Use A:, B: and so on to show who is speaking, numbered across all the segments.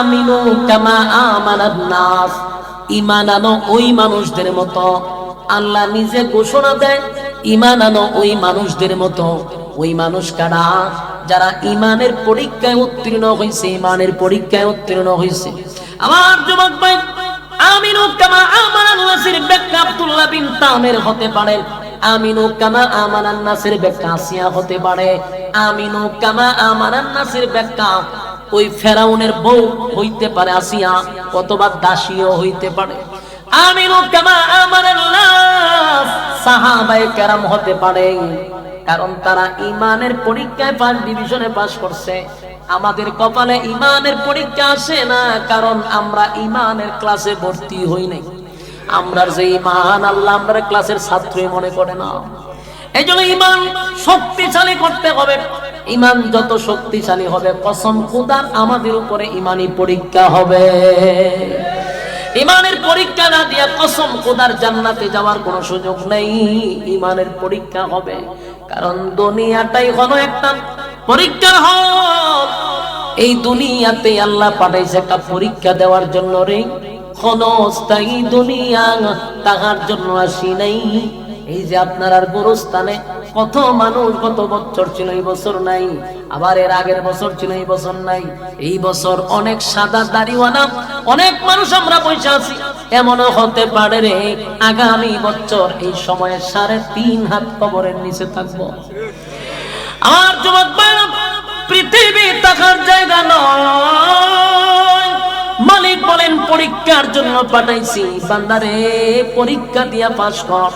A: আমিনু কামা আমানান নাস, ঈমান আনো ওই মানুষদের মতো। আল্লাহ নিজে ঘোষণা দেয় ঈমান আনো ওই মানুষদের মতো। ওই মানুষ কারা? যারা ঈমানের পরীক্ষায় উত্তীর্ণ হয়েছে, ঈমানের পরীক্ষায় উত্তীর্ণ হয়েছে। আমার যুবক ভাই, আমিনু কামা আমানান নাসের ব্যাখ্যা আব্দুল্লাহ বিন তামের হতে পারে, আমিনু কামা আমানান নাসের ব্যাখ্যা আসিয়া হতে পারে, আমিনু কামা আমানান নাসের ব্যাখ্যা ওই ফেরাউনের বউ হইতে পারে আসিয়া, অথবা দাসীও হইতে পারে। আমিনু কামা আমানান নাস সাহাবায়ে কেরাম হতে পারে, কারণ তারা ঈমানের পরীক্ষায় ফার্স্ট ডিভিশনে পাস করছে। আমাদের কপালে ঈমানের পরীক্ষা আসে না, কারণ আমরা ঈমানের ক্লাসে ভর্তি হই নাই। আমরা যে ঈমান, আল্লাহ আমরা ক্লাসের ছাত্রই মনে করে না। এইজন্য ঈমান শক্তিশালী করতে হবে। ঈমান যত শক্তিশালী হবে, কসম খোদার আমাদের উপরে ঈমানি পরীক্ষা হবে। ঈমানের পরীক্ষা না দিয়া কসম খোদার জান্নাতে যাওয়ার কোনো সুযোগ নেই। ঈমানের পরীক্ষা হবে, কারণ দুনিয়াটাই হলো একটা পরীক্ষার হল। এই দুনিয়াতে আল্লাহ পাঠাইছে একটা পরীক্ষা দেওয়ার জন্য রে। ক্ষণস্থায়ী দুনিয়া তাহার জন্য আসি নাই। এই যে আপনার আর গোরস্থানে কত মানুষ গত বছর ছিল, এই বছর নাই, আবার এর আগের বছর ছিল, এই বছর নাই। এই বছর অনেক সাদা দাড়িওয়ালা অনেক মানুষ আমরা বসে আছি। এমনও হতে পারে রে আগামী বছর এই সময়ে 3.5 হাত কবরের নিচে থাকবো। আমার যুবক ভাইরা, পৃথিবী থাকার জায়গা নয়। মালিক বলেন পরীক্ষার জন্য পাঠাইছি, বান্দারে পরীক্ষা দিয়া পাস কর,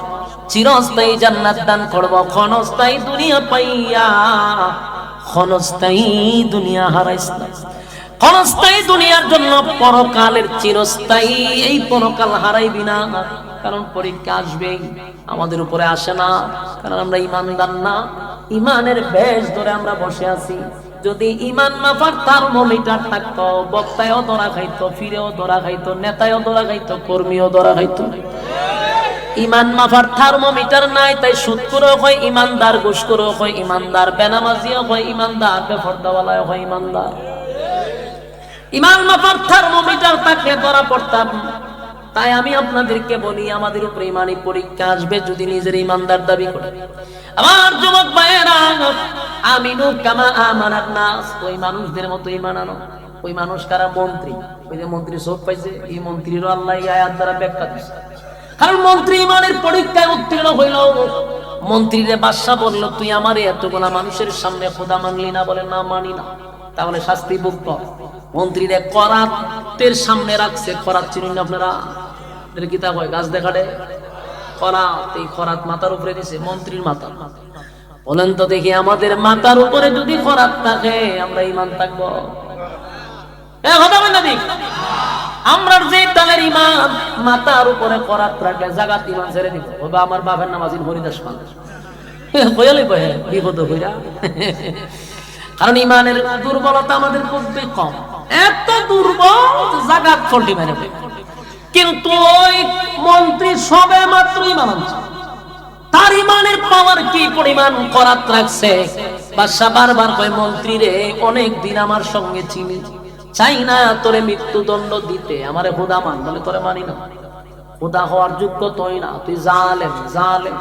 A: চিরস্থায়ী জান্নাত দান করব। ক্ষণস্থায়ী দুনিয়া পাইয়া ক্ষণস্থায়ী দুনিয়া হারাইস না। ক্ষণস্থায়ী দুনিয়ার জন্য পরকালের চিরস্থায়ী এই পরকাল হারাইবি না, কারণ পরীক্ষা আসবেই। আমাদের উপরে আসে না, কারণ আমরা ঈমানদার না। ঈমানের বেশ ধরে আমরা বসে আছি। যদি ঈমান মাপার থার্মোমিটার থাকতো, বক্তায়ও ধরা খাইতো, ফিরেও ধরা খাইতো, নেতায়ও ধরা খাইতো, কর্মীও ধরা খাইতো। ঈমান মাপার থার্মোমিটার নাই, তাই সুদখোরও হয় ঈমানদার, ঘুষখোরও হয় ঈমানদার, বেনামাজিও হয় ঈমানদার, বেপরদাওয়ালাও হয় ঈমানদার। ঈমান মাপার থার্মোমিটার থাকলে ধরা পড়তাম। তাই আমি আপনাদেরকে বলি, আমাদের উপরে ঈমানি পরীক্ষা আসবে যদি নিজের ঈমানদার দাবি করে। আমার যুবক ভাইয়েরা, আমিনু কামা আমানান নাস, ওই মানুষদের মতো ঈমান আনো। ওই মানুষ কারা? মন্ত্রী। ওই যে মন্ত্রী সব পাইছে, এই মন্ত্রীরও আল্লাহ এই আয়াত দ্বারা ব্যাখ্যা দিয়েছে। কারণ মন্ত্রী ঈমানের পরীক্ষায় উত্তীর্ণ হইল। মন্ত্রীরে বাদশা বলল, তুই আমারে এতগুলা মানুষের সামনে খোদা মানলি না? বলে না, মানি না। তাহলে শাস্তি ভোগ কর। মন্ত্রীরে করাতের সামনে রাখছে। করাত চিনুন আপনারা? কিতাব হয় গাছ দেখাটে করাত, এই করাত মাথার উপরে দিছে, মন্ত্রীর মাথা। বলেন তো দেখি, আমাদের মাথার উপরে যদি করাত থাকে আমরা ঈমান থাকবো? কথা বলেন না দিক। আমরা যে তালের ঈমান, মাথার উপরে করাত রাখলে জাগাত ঈমান ছেড়ে দিব। বাবা আমার বাবার নামাজির হরিদাস মান কইলে কহে বিপদ হইরা। কারণ ঈমানের দুর্বলতা আমাদের খুব কম, এত দুর্বল জাগাত ফল্টি মেরে। কিন্তু ওই মন্ত্রী সবে মাত্র ঈমান আনছে, তার ঈমানের পাওয়ার কি পরিমাণ! করাত রাখছে। বাদশা বারবার কয়, মন্ত্রী রে অনেক দিন আমার সঙ্গে চিনি, চাই না তোরে মৃত্যুদণ্ড দিতে, আমারে খোদা মান। বলে তোরে মানি না, খোদা হওয়ার যোগ্য তুই না, তুই জালেম জালেম।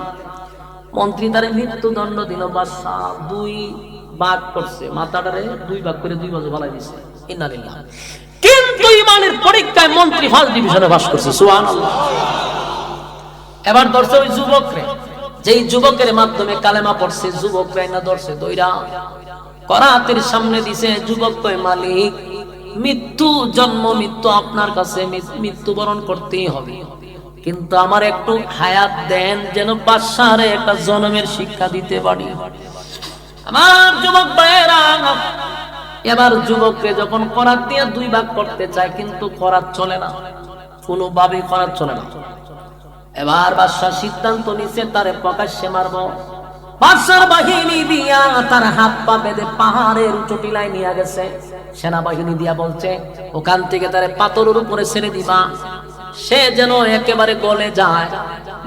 A: মন্ত্রী তারে মৃত্যুদণ্ড দিল। বাদশা 2 ভাগ করছে, মাথাটারে 2 ভাগ করে 2 বাজু বালাই দিছে। ইন্নালিল্লাহ। কিন্তু ঈমানের পরীক্ষায় মন্ত্রী ফার্স্ট ডিভিশনে পাস করছে। সুবহানাল্লাহ। এবার ধরছে ওই যুবকরে, যেই যুবকের মাধ্যমে কালেমা পড়ছে, যুবকরা না ধরছে দইরা করাতের সামনে দিছে। যুবক কয়, মালিক মৃত্যু, জন্ম মৃত্যু আপনার কাছে, মৃত্যুবরণ করতেই হবে, কিন্তু আমার একটু হায়াত দেন, যেন বাদশারে একটা জন্মের শিক্ষা দিতে পারি। আমার যুবক ভাইয়েরা, এবার যুবককে যখন করাত দিয়ে 2 ভাগ করতে চায়, কিন্তু করাত চলে না, কোনোভাবেই করাত চলে না। এবার বাদশা সিদ্ধান্ত নিছে তারে প্রকাশ্যে মারব। বাদশার বাহিনী দিয়া তার হাত পা বেঁধে পাহাড়ের উঁচু টিলায় নিয়ে গেছে। সেনাবাহিনী দিয়া বলছে, ওখান থেকে তারে পাথরের উপরে ছেড়ে দিবা, সে যেন একেবারে গলে যায়।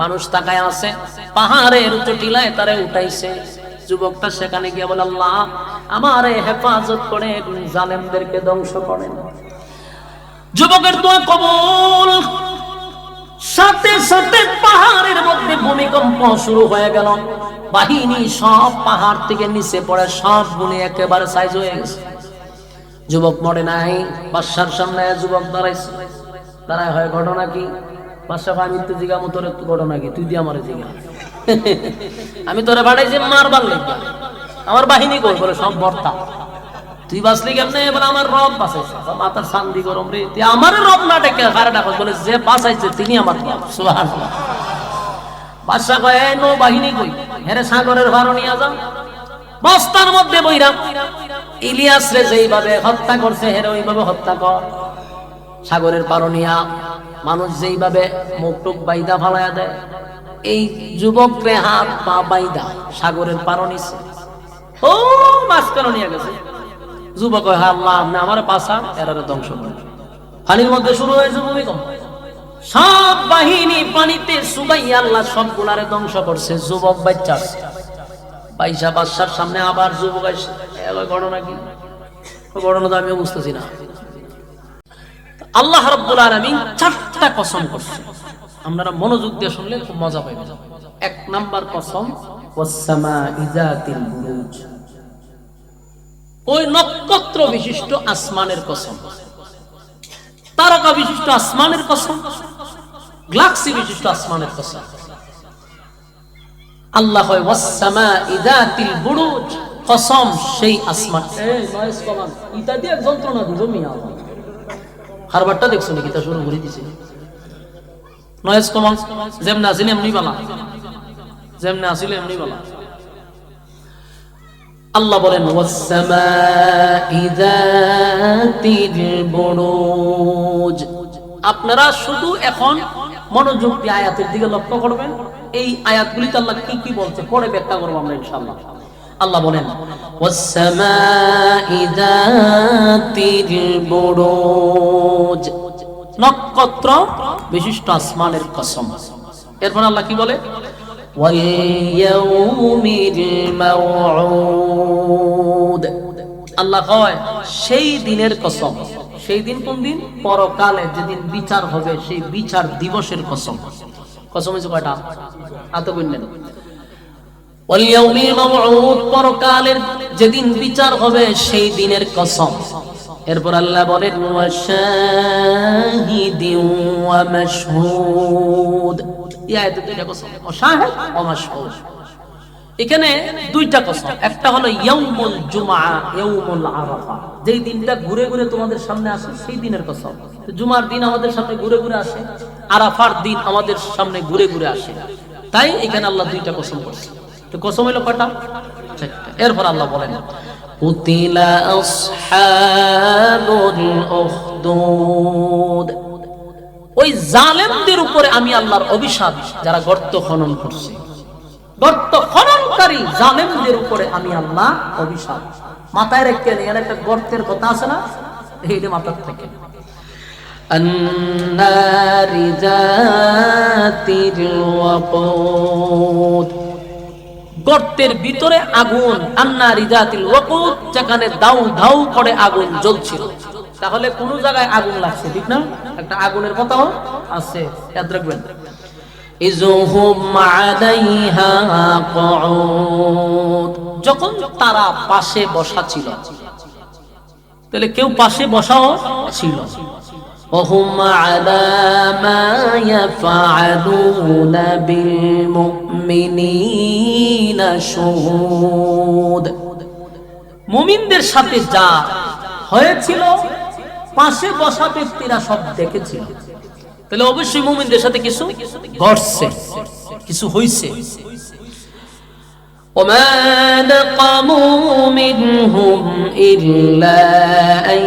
A: মানুষ তাকায় আছে, পাহাড়ের উঁচু টিলায় তারে উঠাইছে। যুবকটা সেখানে গিয়ে বলে, আল্লাহ আমারে হেফাজত করে, জালেমদেরকে ধ্বংস করেন। যুবকের দোয়া কবুল। সাথে সাথে পাহাড়ের মধ্যে ভূমিকম্প শুরু হয়ে গেল। বাহিনী সব পাহাড় থেকে নিচে পড়ে সব গুলি একেবারে সাইজ হয়ে গেছে। যুবক মরে নাই। বাদশার সামনে যুবক দাঁড়াইছে। দাঁড়ায় হয় ঘটনা কি? বাদশা আমি তো জিজ্ঞামো তোর ঘটনা কি? তুই দিয়ে আমার জিজ্ঞা। আমি তোরে পাঠাইছি মারবার লেগে। আমার বাহিনী কই? বলে সব বর্তা। তুই বাঁচলি কেমনে? বলে আমার রব বাঁচাইছে। মাথার শান্তি গরম রে। তুই আমার রব না ডেকে কারে ডাকো? বলে যে বাঁচাইছে তিনি আমার রব। সুবহানাল্লাহ। বাদশা কয় এই নো বাহিনী কই? হেরে সাগরের ভার নিয়ে যাও। বস্তার মধ্যে বইরা ইলিয়াস রে যেইভাবে হত্যা করছে হেরে ওইভাবে হত্যা কর। সাগরের পারনিয়া মানুষ যেইভাবে মুখ টুক বাইদা ফালাইয়া দেয়, এই যুবক রে হাত পা বাইদা সাগরের পারনিছে। ও মাঝখানে নিয়ে গেছে। যুবক আল্লাহ আপনি আমার পাশা এরারে ধ্বংস করে। পানির মধ্যে শুরু হয়েছে ভূমিকম্প। সব বাহিনী পানিতে সুবাইয়া আল্লাহ সবগুলারে ধ্বংস করছে। যুবক বাচ্চা বাইশা বাদশার সামনে আবার যুবক আসছে। ঘটনা কি? ঘটনা তো আমিও বুঝতেছি না। আল্লাহ রাব্বুল আলামিন চারটা কসম করছে। আপনারা মনোযোগ দিয়ে শুনলে খুব মজা পাবেন। এক নাম্বার কসম ওয়াসসামাই যাতিল বুরুজ, ওই নক্ষত্র বিশিষ্ট আসমানের কসম, তারকা বিশিষ্ট আসমানের কসম, গ্যালাক্সি বিশিষ্ট আসমানের কসম। আল্লাহ হয় ওয়াসসামাই যাতিল বুরুজ, কসম সেই আসমান। এই নয়েজ কমান ইতা দিয়ে যন্ত্রণা দিব মিয়া। হারবারটা দেখছো নাকি? তা শুরু করে দিছে। নয়েজ কমান যেমনে আসিল এমনি বালা, যেমনে আসিল এমনি বালা। আল্লাহ বলেন ওয়াসসামাই যাতিল বুরুজ। আপনারা শুধু এখন মনোযোগ দিয়ে আয়াতের দিকে লক্ষ্য করবেন। এই আয়াতগুলিতে আল্লাহ কি কি বলছে পরে ব্যাখ্যা করব আমরা ইনশাআল্লাহ। আল্লাহ বলেন ওয়াসসামাই যাতিল বুরুজ, নক্ষত্র বিশিষ্ট আসমানের কসম। এরপর আল্লাহ কি বলে? ওয়াল ইয়াউমিল মাউউদ, আল্লাহ কয় সেই দিনের কসম। সেই দিন কোন দিন? পরকালে যেদিন বিচার হবে, সেই বিচার দিবসের কসম। কসম হচ্ছে কয়টা? আত বললেন ওয়াল ইয়াউমিল মাউউদ, পরকালের যেদিন বিচার হবে সেই দিনের কসম। এরপর আল্লাহ বলেন ওয়া শাহিদিন ওয়া মাশহুদ, এই আয়াতে দুইটা কসম, ওয়া শাহিদ ওয়া মাশহুদ। এখানে দুইটা কসম। একটা হলো ইয়াউমুল জুমআ, ইয়াউমুল আরাফা, যেই দিনটা ঘুরে ঘুরে তোমাদের সামনে আসে সেই দিনের কসম। জুমার দিন আমাদের সামনে ঘুরে ঘুরে আসে, আরাফার দিন আমাদের সামনে ঘুরে ঘুরে আসে। তাই এখানে আল্লাহ দুইটা কসম করছে। তো কসম হলো কয়টা? চারটা। এরপর আল্লাহ বলেন কুতিলা আসহাবুল উখদুদ, ওই জালেমদের উপরে আমি আল্লাহর অভিশাপ, যারা গর্ত খনন করছে। গর্ত খননকারী জালেমদের উপরে আমি আল্লাহ অভিশাপ। মাথায় রেখে এর একটা গর্তের কথা আছে না, এইটা মাথার থেকে। আন্নারি যাতিল ওয়াকুদ, গর্তের ভিতরে আগুন। আন্নারি যাতিল ওয়াকুদ, যেখানে দাউ দাউ করে আগুন জ্বলছিল। তাহলে কোন জায়গায় আগুন লাগছে, ঠিক না? একটা আগুনের কথাও আছে, ইয়াদ রাখবেন। ইযহুম আলাইহা কুউদ, যখন তারা পাশে বসা ছিল। তাহলে কেউ পাশে বসাও ছিল। ওহুম আলা মা ইয়াফআলুনা বিল মুমিনিনা শুহুদ, মুমিনদের সাথে যা হয়েছিল পাশে বসা ব্যক্তিরা সব দেখেছিল। তাহলে অবশ্যই মুমিনদের সাথে কিছু ঘটছে, কিছু হইছে। وما نقموا منهم إلا أن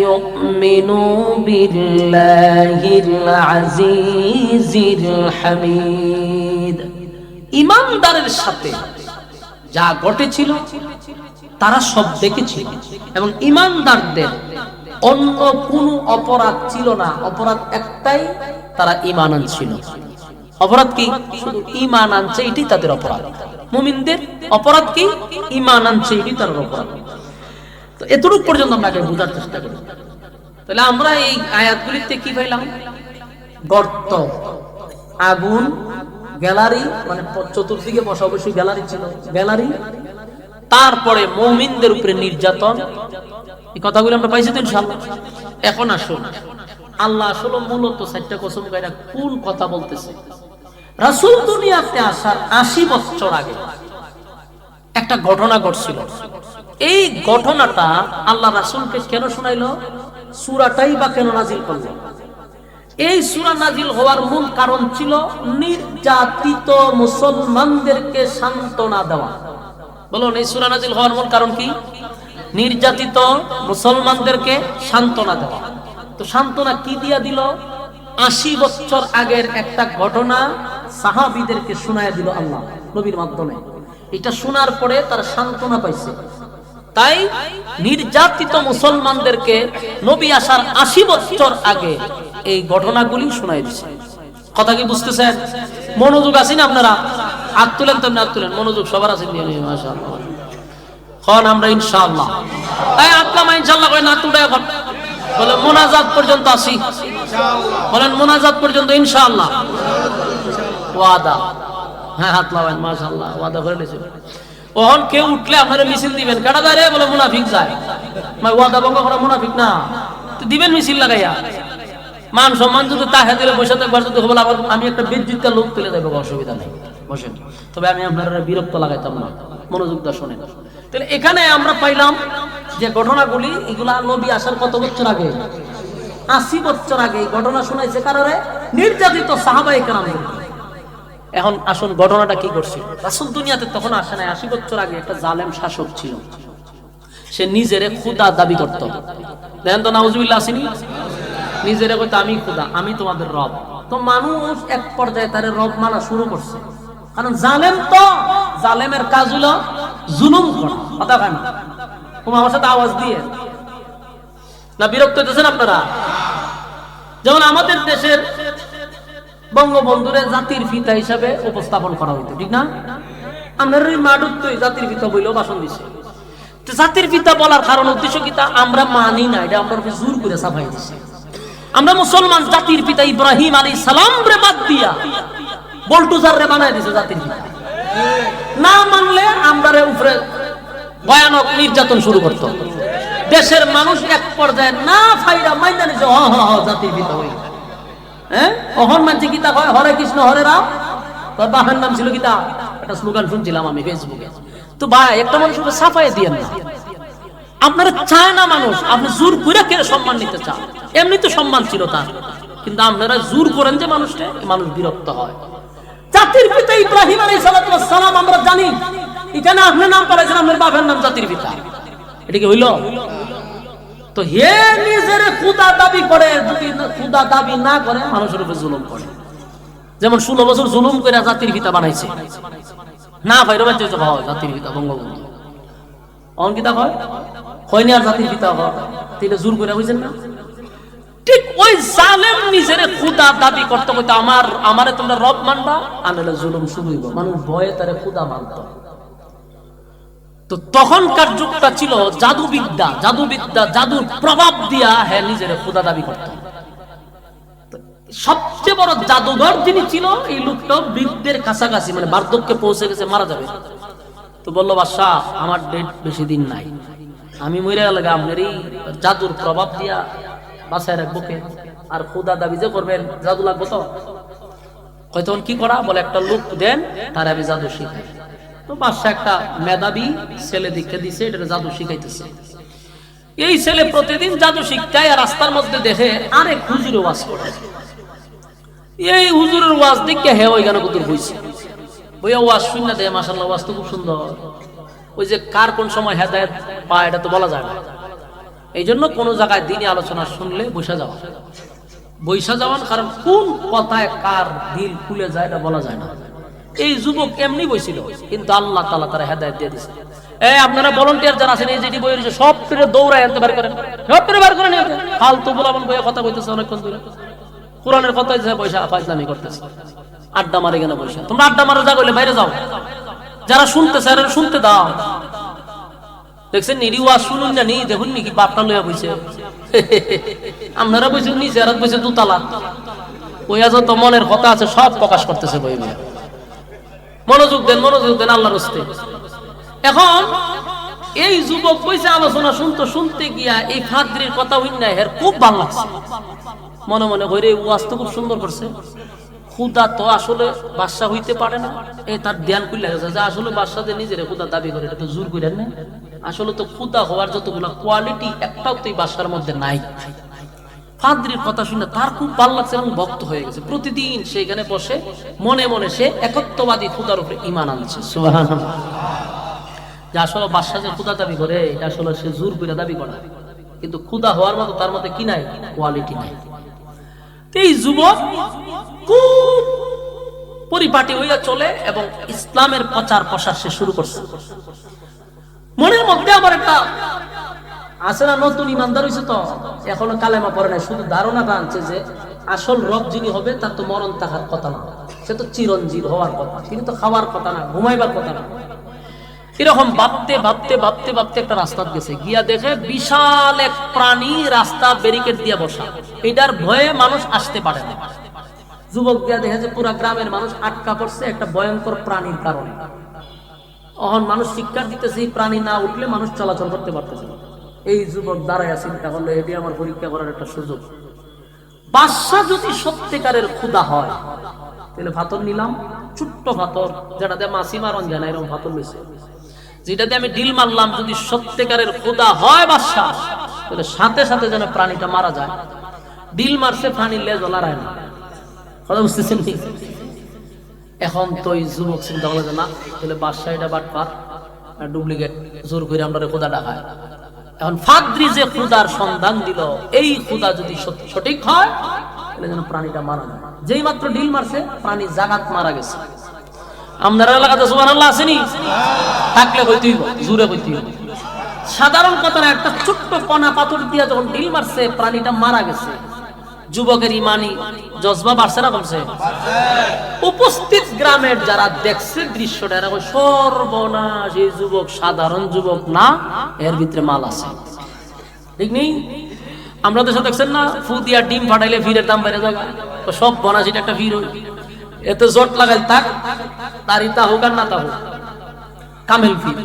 A: يؤمنوا بالله العزيز الحميد, ইমানদারের সাথে যা ঘটেছিল তারা সব দেখেছিল এবং ইমানদারদের অন্য কোনো অপরাধ ছিল না। অপরাধ একটাই, তারা ঈমান আনছিল। অপরাধ কি? শুধু ঈমান আনছে, এটাই তাদের অপরাধ। মুমিনদের অপরাধ কি? ঈমান আনছে, এটাই তাদের অপরাধ। তো এতটুকু পর্যন্ত আমরা আগে বোঝার চেষ্টা করি। তাহলে আমরা এই আয়াতগুলিতে কি পাইলাম? গর্ত, আগুন, গ্যালারি, মানে চতুর্দিকে বসা, অবশ্যই গ্যালারি ছিল, গ্যালারি, তারপরে মুমিনদের উপরে নির্যাতন। এই কথাগুলো আমরা পাইছি তো ইনশাআল্লাহ। এখন আসুন, আল্লাহ আসলে মূলত 4টা কসম কাইরা কোন কথা বলতেছে? রাসূল দুনিয়াতে আসার 80 বছর আগে একটা ঘটনা ঘটছিল। এই ঘটনাটা আল্লাহ রাসূলকে কেন শোনাইলো? সূরাটাই বা কেন নাজিল করলো? এই সূরা নাজিল হওয়ার মূল কারণ ছিল নির্যাতিত মুসলমানদেরকে সান্ত্বনা দেওয়া। বলুন, এই সূরা নাজিল হওয়ার মূল কারণ কি? নির্যাতিত মুসলমানদেরকে সান্ত্বনা দেওয়া। তো সান্ত্বনা কি দিয়া দিল? 80 বছর আগের একটা ঘটনা সাহাবীদেরকে শোনায় দিল আল্লাহ নবীর মাধ্যমে। এটা শোনার পরে তারা সান্ত্বনা পাইছে। তাই নির্যাতিত মুসলমানদেরকে নবী আসার 80 বছর আগে এই ঘটনাগুলি শোনায় দিছে। কথা কি বুঝতেছেন? মনোযোগ আছেন আপনারা? হাত তুলেন, তেমনি হাত তুলেন। মনোযোগ সবার আছে? মাশাআল্লাহ। এখন আমরা ইনশাআল্লাহ, তাই আত্মা ইনশাআল্লাহ কই না তুলে, এখন বলে মুনাজাত পর্যন্ত আসি। বলেন মুনাজাত পর্যন্ত ইনশাআল্লাহ। ওয়াদা? হ্যাঁ, হাত লাগান। মাশাআল্লাহ, ওয়াদা করে নিয়েছেন। ওহন কেউ উঠলে আপনারা মিছিল দিবেন। কাটা যায় রে, বলে মুনাফিক যায়। মানে ওয়াদা ভঙ্গ করা মুনাফিক না, তো দিবেন মিছিল লাগাইয়া। মান সম্মান যদি তাহে দিলে বসে থাকবার, যদি বলে আবার আমি একটা বিদ্যুৎকার লোক তুলে দেবো, অসুবিধা নেই, বসেন। তবে আমি আপনারা বিরক্ত লাগাইতাম না, মনোযোগ দা শোনেন। তাহলে এখানে আমরা পাইলাম যে ঘটনাগুলি, এগুলা নবী আসার কত বছর আগে? 80 বছর আগে এই ঘটনা শোনাইছে কারণে নির্যাতিত সাহাবায়ে কেরামদের। এখন আসুন, ঘটনাটা কি করছিল? রাসূল দুনিয়াতে তখন আসে নাই। 80 বছর আগে একটা জালেম শাসক ছিল। সে নিজেরে খোদা দাবি করত। দেখেন তো, নাউজুবিল্লাহ আসেনি? নিজেরে কইতো আমি খোদা, আমি তোমাদের রব। তো মানুষ এক পর্যায়ে তার রব মানা শুরু করছে। কারণ জালেম তো, জালেমের কাজ হলো জুলুম করা। কথা কেন? তোমার আমার সাথে আওয়াজ দিয়ে না বিরক্ত হইতেছেন আপনারা? যেমন আমাদের দেশের বঙ্গবন্ধুরে জাতির পিতা হিসাবে উপস্থাপন করা হইতো, ঠিক না? আমরা মাডুত্তই জাতির পিতা বইলেও ভাষণ দিছে। জাতির পিতা বলার কারণ উদ্দেশ্য কি? তা আমরা মানি না, এটা আমরা জোর করে সাফাই দিছে। আমরা মুসলমান জাতির পিতা ইব্রাহিম আলাইহিস সালাম রে বাদ দিয়া বল্টুজার রে বানায় দিছে জাতির পিতা। না মানলে আমরারে উপরে ভয়ানক নির্যাতন শুরু করত। দেশের মানুষ এক পর্যায়ে না ফাইরা মাইনা নিছে, হ হ হ জাতির পিতা হই। হ্যাঁ, অহন মানছে কিতা কয়, হরে কৃষ্ণ হরে রাম। তোর বাপের নাম ছিল কিতা? একটা স্লোগান শুনছিলাম আমি ফেসবুকে। তো ভাই, একটা মানুষ সাফাই দিয়েন না। আপনারা চায় না মানুষ, আপনি জোর করে কে সম্মান নিতে চান। এমনি তো সম্মান ছিল তার, কিন্তু আপনারা জোর করেন যে মানুষটা, মানুষ বিরক্ত হয়। জাতির পিতা ইব্রাহিম আলাইহিস সালাম আমরা জানি। এখানে আপনি নাম পাইছেন, আপনার বাপের নাম জাতির পিতা। এটা কি হইল? তো হে নিজের খোদা দাবি করে, যদি খোদা দাবি না করে মানুষের উপর জুলুম করে। যেমন 16 বছর জুলুম করে জাতির পিতা বানাইছে। না ভাই রবাই চেয়েছে ভাও জাতির পিতা বঙ্গবন্ধু। অঙ্কিতা হয় হয়নি আর জাতির পিতা হয়, এটা জোর করে বুঝেন না? ঠিক ওই জালেম নিজের খোদা দাবি করতে করতে আমারে তোমরা রব মানবা, আনলে জুলুম শুরু হইব। মানুষ ভয়ে তারে খোদা মানত। তো তখনকার যুগটা ছিল জাদুবিদ্যা, জাদুর প্রভাব দিয়া হ্যাঁ নিজের খোদা দাবি করত। সবচেয়ে বড় জাদুঘর যিনি ছিল, এই লোকটা বৃদ্ধের কাছাকাছি, মানে বার্ধক্যে পৌঁছে গেছে, মারা যাবে। তো বললো, বাদশাহ আমার ডেট বেশি দিন নাই, আমি মরে গেলে আপনার এই জাদুর প্রভাব দিয়া বাসায় রাখবো কে? আর খোদা দাবি যে করবেন, জাদু লাগবো তো। হয়তো কি করা? বলে একটা লোক দেন, তার আমি জাদু শিখাই। তো বাদশাহ একটা মেধাবী ছেলে দীক্ষা দিছে, এটা জাদু শিখাইতেছে। এই ছেলে প্রতিদিন জাদু শিখায়, আর রাস্তার মধ্যে দেখে আরেক হুজুরের ওয়াজ করে। এই হুজুরের ওয়াজ দেখে হে ওই গান কুতুর হইছে, বইয়া ওয়াজ শুনে দেয়, মাশাআল্লাহ ওয়াজ তো খুব সুন্দর। ওই যে কার কোন সময় হেদায়েত পায় এটা তো বলা যায় না। এই জন্য কোনো জায়গায় দিনই আলোচনা শুনলে বসে যাওয়ান, কারণ কোন কথায় কার দিল খুলে যায় এটা বলা যায় না। এই যুবক এমনি বইছিল, কিন্তু আল্লাহ তাআলা তারা হেদায়েত দিয়ে দিয়েছে। আপনারা ভলান্টিয়ার যারা আছেন, এই যেটি বই রয়েছে সব ফিরে দৌড়ায় আনতে বের করেন, সব ফিরে বের করেন। ফালতু বলাবন বইয়ে কথা কইতেছে অনেকক্ষণ ধরে, কোরআনের কথাই যে পয়সা ফাইজলামি করতেছে, আড্ডা মারে কেন পয়সা? তোমরা আড্ডা মারো, যা কইলে বাইরে যাও। যারা শুনতেছে আর শুনতে দাও। দেখছেন নিরি ওয়াজ শুনুন না, নি দেখুন নি কি বাপটা লইয়া বইছে, আপনারা বলছেন নিচে আর বলছে দুতলা, ওই যত মনের কথা আছে সব প্রকাশ করতেছে বই। মনোযোগ দেন, মনোযোগ দেন আল্লাহর রাস্তে। এখন এই যুবক কইছে আলোচনা শুনতে গিয়া এই ফাদ্রির কথা হইনা এর খুব ভালো লাগছে, মনে মনে কইরে ওয়াজ তো খুব সুন্দর করছে। খুদা তো আসলে বাদশা হইতে পারে না, এই তার ধ্যান খুলে গেছে যে আসলে বাদশাদের নিজের খুদা দাবি করে, এটা তো জোর করেন না। আসলে তো খুদা হওয়ার যতগুলো কোয়ালিটি একটাও তো এই বাদশার মধ্যে নাই। ফাদ্রির কথা শুনে তার খুব ভালো লাগছে এবং ভক্ত হয়ে গেছে। প্রতিদিন সেখানে বসে মনে মনে সে একত্ববাদী খুদার উপরে ঈমান আনছে। সুবহানাল্লাহ। যে আসলে বাদশা যে খুদা দাবি করে এটা আসলে সে জোর করে দাবি করে, কিন্তু খুদা হওয়ার মতো তার মধ্যে কি নাই, কোয়ালিটি নাই। এই যুবক খুব পরিপাটি হইয়া চলে এবং ইসলামের প্রচার প্রসার সে শুরু করছে। মনের মধ্যে আবার একটা আছে না, নতুন ইমানদার হইছে তো এখনো কালেমা পড়ে নাই, শুধু ধারণাটা আনছে যে আসল রব যিনি হবে তার তো মরণ থাকার কথা না, সে তো চিরঞ্জীব হওয়ার কথা, তিনি তো খাওয়ার কথা না, ঘুমাইবার কথা না। এরকম ভাবতে ভাবতে ভাবতে ভাবতে একটা রাস্তা গেছে, গিয়া দেখে বিশাল এক প্রাণী রাস্তা ব্যারিকেড দিয়ে বসা, এটার ভয়ে মানুষ আসতে পারে না। যুবক গিয়া দেখে যে পুরা গ্রামের মানুষ আটকা পড়ছে একটা ভয়ঙ্কর প্রাণীর কারণে। এখন মানুষ শিক্ষা দিতেছে এই প্রাণী না উঠলে মানুষ চলাচল করতে পারতেছে না। এই যুবক দাঁড়ায় চিন্তা করলো এটি আমার পরীক্ষা করার একটা সুযোগ। বাদশা যদি সত্যিকারের খুদা হয় তাহলে পাথর নিলাম, ছোট্ট পাথর যেটাতে মাছি মারন যায় না, এরকম পাথর নিছে, যেটাতে আমি ডিল মারলাম। যদি সত্যিকারের খুদা হয় বাদশা, তাহলে সাথে সাথে যেন প্রাণীটা মারা যায়। ডিল মারছে, প্রাণীর লেজ লড়ায় না। কথা বুঝতেছেন? এখন তো এই যুবক চিন্তা করলো যে না, তাহলে বাদশা এটা বাটপার, ডুপ্লিকেট, জোর করে আমরা খুদা ডাকায়। এখন ফাদ্রি যে খুদার সন্ধান দিল, এই খুদা যদি সঠিক হয় তাহলে যেন প্রাণীটা মারা যায়। যেই মাত্র ডিল মারছে প্রাণী জাগাত মারা গেছে। আপনার এলাকাতে সুবহানাল্লাহ আসেনি? থাকলে হইতেই জোরে হইতেই। সাধারণ কথা না, একটা ছোট্ট কণা পাথর দিয়া যখন ডিল মারছে প্রাণীটা মারা গেছে। যুবকের ইমানি জজবা বাড়ছে না কমছে? উপস্থিত গ্রামের যারা দেখছে দৃশ্যটা, এরা সর্বনাশ, এই যুবক সাধারণ যুবক না, এর ভিতরে মাল আছে। ঠিক নেই? আমরা দেশে দেখছেন না, ফু দিয়া ডিম ফাটাইলে ফিরের দাম বেড়ে যাবে, সব বনাসিটা একটা ফির হই। এতে জট লাগাই থাক, তারই তা হোক আর না তা হোক, কামেল ফির।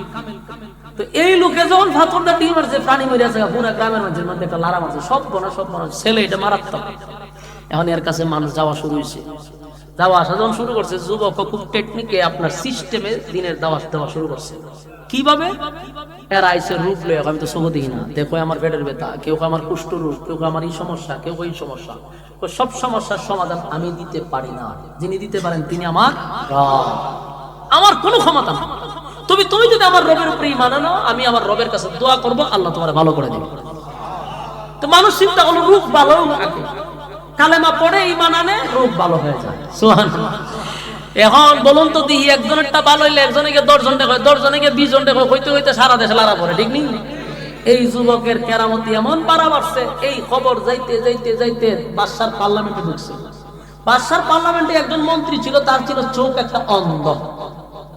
A: তো এই লোকে যখন ফাতরটা ডিম মারছে, প্রাণী মরে আছে, পুরো গ্রামের মানুষের মধ্যে একটা লারা মারছে, সব বনা ছেলে, এটা মারাত্মক। এখন এর কাছে মানুষ যাওয়া শুরু হয়েছে, যাওয়া আসা যখন শুরু করছে, যুবক খুব টেকনিকে আপনার সিস্টেমে দিনের দাওয়াত দেওয়া শুরু করছে। কিভাবে? এর আইসে রূপ লয়ে, আমি তো সব দেখি না, দেখো আমার পেটের ব্যথা, কেউ আমার কুষ্ঠ রোগ, কেউ আমার এই সমস্যা, কেউ এই সমস্যা। সব সমস্যার সমাধান আমি দিতে পারি না, যিনি দিতে পারেন তিনি আমার রব, আমার কোনো ক্ষমতা না। তুমি যদি আমার রবের উপরে ঈমান আনো, আমি আমার রবের কাছে দোয়া করব, আল্লাহ তোমার ভালো করে দিবে। তো মানুষ চিন্তা করলো রূপ ভালো থাকে, কালেমা পড়ে ঈমান আনে, রূপ ভালো হয়ে যায়। সুবহানাল্লাহ। এখন বলুন তো দেখি, একজনেরটা ভালো হইলে একজনকে 10 জনটা হয়, 10 জনকে 20 জনটা হয়, হইতে হইতে সারা দেশে লারা পড়ে। ঠিক নেই? এই যুবকের কেরামতি এমন পারা বাড়ছে, এই খবর যাইতে যাইতে যাইতে বাদশার পার্লামেন্টে ঢুকছে। বাদশার পার্লামেন্টে একজন মন্ত্রী ছিল, তার ছিল চোখ একটা অন্ধ।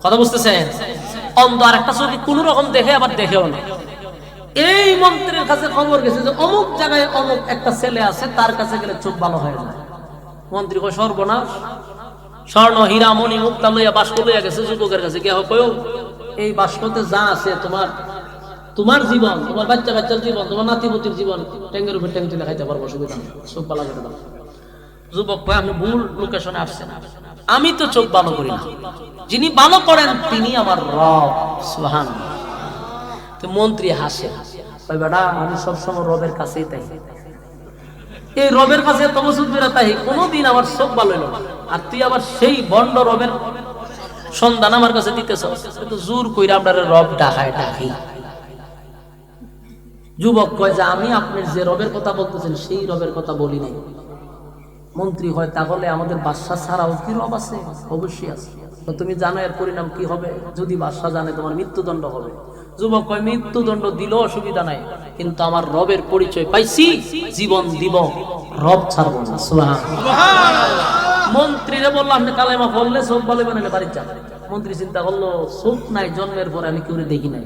A: কথা বুঝতেছেন? অন্ধ, আর একটা চোখে কোন রকম দেখে, আবার দেখেও না। এই মন্ত্রীর কাছে খবর গেছে যে অমুক জায়গায় অমুক একটা ছেলে আছে, তার কাছে গেলে চোখ ভালো হয়ে যায়। মন্ত্রী কয় সর্বনাশ, স্বর্ণ হীরা মণি মুক্তা লইয়া বাস্ক লইয়া গেছে যুবকের কাছে। কে কয় এই বাস্কতে যা আছে, তোমার জীবন, তোমার বাচ্চা বাচ্চার জীবন, তোমার নাতিপতির জীবন, ট্যাঙ্গের উপর ট্যাঙ্ক তুলে খাইতে পারবো, সুবিধা নেই, চোখ ভালো করে দাও। যুবক কয় আপনি ভুল লোকেশনে আসছেন, আমি তো চোখ ভালো করি না, যিনি ভালো করেন তিনি আমার রব। সুবহানাল্লাহ। তো মন্ত্রী হাসে, কয় বেটা আমি সবসময় রবের কাছেই তাই, এই রবের কাছে তবসুদ বেরা তাই, কোনোদিন আমার চোখ ভালো হইল না, আর তুই আবার সেই বন্ড রবের সন্ধান আমার কাছে দিতেছ, তো জোর কইরা আপনার রব ডাকি। যুবক কয় যে আমি আপনার যে রবের কথা বলতেছেন সেই রবের কথা বলি নাই। মন্ত্রী হয় তাহলে আমাদের বাদশা ছাড়াও কি রব আছে? অবশ্যই আছে। তো তুমি জানো এর পরিণাম কি হবে? যদি বাদশা জানে তোমার মৃত্যুদণ্ড হবে। যুবক কয় মৃত্যুদণ্ড দিল অসুবিধা নাই, কিন্তু আমার রবের পরিচয় পাইছি, জীবন দিব, রব ছাড়বো না। সুবহানাল্লাহ। মন্ত্রীরে বললো আপনি কালেমা পড়লে চোখ ভালো বানালে বাড়ি যান। মন্ত্রী চিন্তা করলো চোখ নাই, জন্মের পরে আমি কেউ দেখি নাই,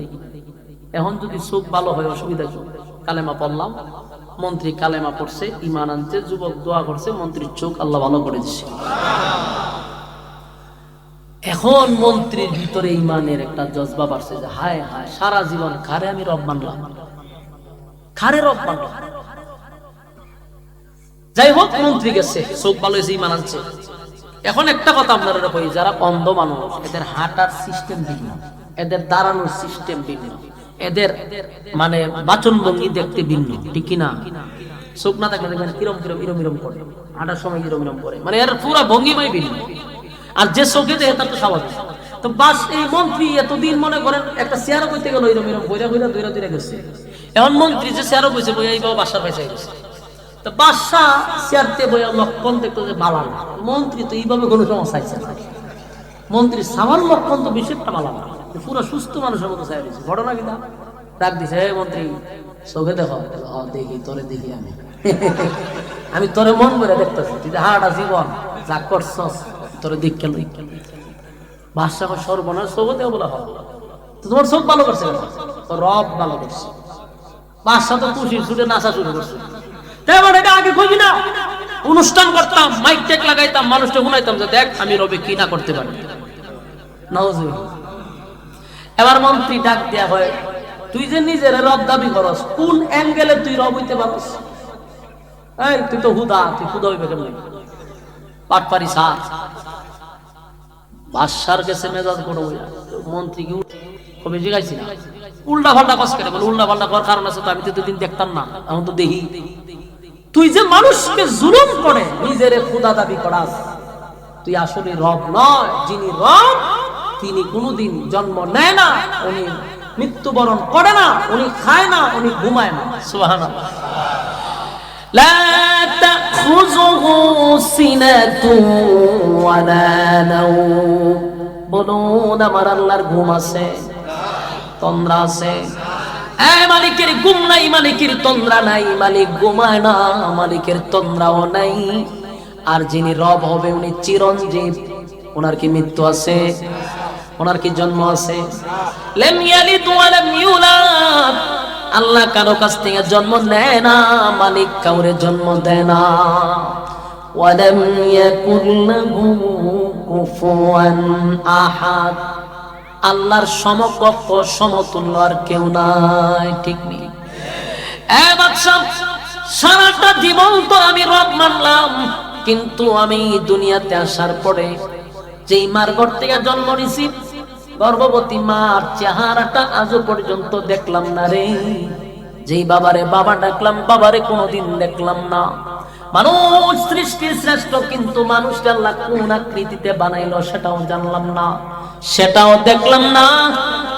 A: এখন যদি চোখ ভালো হয় অসুবিধা কি? কালেমা পড়লাম, মন্ত্রী কালেমা পড়ছে, ঈমান আনছে, যুবক দোয়া করছে, মন্ত্রীর চোখ আল্লাহ ভালো করে দিছে। এখন মন্ত্রীর ভিতরে ঈমানের একটা জজবা বাড়ছে যে হায় হায়, সারা জীবন কারে আমি রব মানলাম, কারে রব মানলাম। যাই হোক, মন্ত্রী গেছে, চোখ ভালো হয়েছে, ঈমান আনছে। এখন একটা কথা আপনারা কই, যারা অন্ধ মানুষ, এদের হাঁটার সিস্টেম ভিন্ন, এদের দাঁড়ানোর সিস্টেম ভিন্ন, এদের মানে বাচন ভঙ্গি দেখতে ভিন্ন, ঠিক কিনা? চোখ না থাকলে দেখবেন কিরম কিরম ইরম ইরম করে, হাঁটার সময় ইরম ইরম করে, মানে এর পুরা ভঙ্গিমাই ভিন্ন। আর যে চোখে দেখে তার তো স্বাভাবিক। তো বাস এই মন্ত্রী এতদিন মনে করেন একটা চেয়ারও বইতে গেল এরম এরম বইরা বইরা দইরা দইরা গেছে। এখন মন্ত্রী যে চেয়ারও বইছে বইয়া এইভাবে বাসার পয়সা গেছে। তো বাদশাহ চেয়ারতে বইয়া লক্ষণ দেখতো যে বালা না, মন্ত্রী তো এইভাবে কোনো সমস্যা চাইছে না। মন্ত্রী সামান্য লক্ষণ তো বেশি একটা বালা না, পুরো সুস্থ মানুষের মতো চাই দিয়েছে। ঘটনা কিনা ডাক দিছে, হে মন্ত্রী চোখে দেখো। দেখি তোরে, দেখি আমি আমি তোরে মন করে দেখতেছি, তুই হাড়া জীবন যা করছস তোরে দেখ কেন। বাদশাহ সর্বনাশ, চোখে দেওয়া বলা হয় তো তোমার চোখ ভালো করছে, রব ভালো করছে। বাদশাহ তো খুশি, ছুটে নাচা শুরু করছে। আগে কইবি না, অনুষ্ঠান করতাম, মাইক টেক লাগাইতাম, মানুষটা শুনাইতাম যে দেখ আমি রবে কি না করতে পারি। এবার মন্ত্রী ডাক দেয়া হয়, তুই যে নিজের রব দাবি করস, কোন অ্যাঙ্গেলে তুই রব হইতে পারস? এই তুই তো হুদা, তুই হুদা হইবে কেমন? পাটপারি সার। বাদশার কাছে মেজাজ বড় হইয়া মন্ত্রী কি কবে জিগাইছি না, উল্টা পাল্টা কস করে বলে। উল্টা পাল্টা করার কারণ আছে তো, আমি তো দিন দেখতাম না, এখন তো দেখি। তুই যে মানুষকে জুলুম করে নিজের খোদা দাবি করাস, তুই আসলে রব নয়। যিনি রব তিনি কোনোদিন জন্ম নেয় না, উনি মৃত্যুবরণ করে না, উনি খায় না, উনি ঘুমায় না। সুবহানাল্লাহ। লা তাখুযুহু সিনাতুন ওয়ালা নাওম। বলুন আমার আল্লাহর ঘুম আছে, তন্দ্রা আছে? মালিকের ঘুম নাই, মালিকের তন্দ্রা নাই, মালিক ঘুমায় না, মালিকের তন্দ্রাও নাই। আর যিনি রব হবে উনি চিরঞ্জীব, ওনার কি মৃত্যু আছে? ওনার কি জন্ম আছে? লাম ইয়ালিদ ওয়া লাম ইউলাদ। আল্লাহ কারো কাছ থেকে জন্ম নেয় না, মালিক কাউরে জন্ম দেয় না। ওয়া লাম ইয়াকুল লাহু কুফুয়ান আহাদ। আল্লাহর সমকক্ষ সমতুল্য আর কেউ নাই, ঠিক নেই। সারাটা জীবন তো আমি রব মানলাম, কিন্তু আমি দুনিয়াতে আসার পরে যেই মার ঘর থেকে জন্ম নিছি, গর্ভবতী মার চেহারাটা আজও পর্যন্ত দেখলাম না রে। যেই বাবারে বাবা ডাকলাম, বাবারে কোনোদিন দেখলাম না। মানুষ সৃষ্টির শ্রেষ্ঠ, কিন্তু মানুষটা আল্লাহ কোন আকৃতিতে বানাইলো সেটাও জানলাম না, সেটাও দেখলাম না।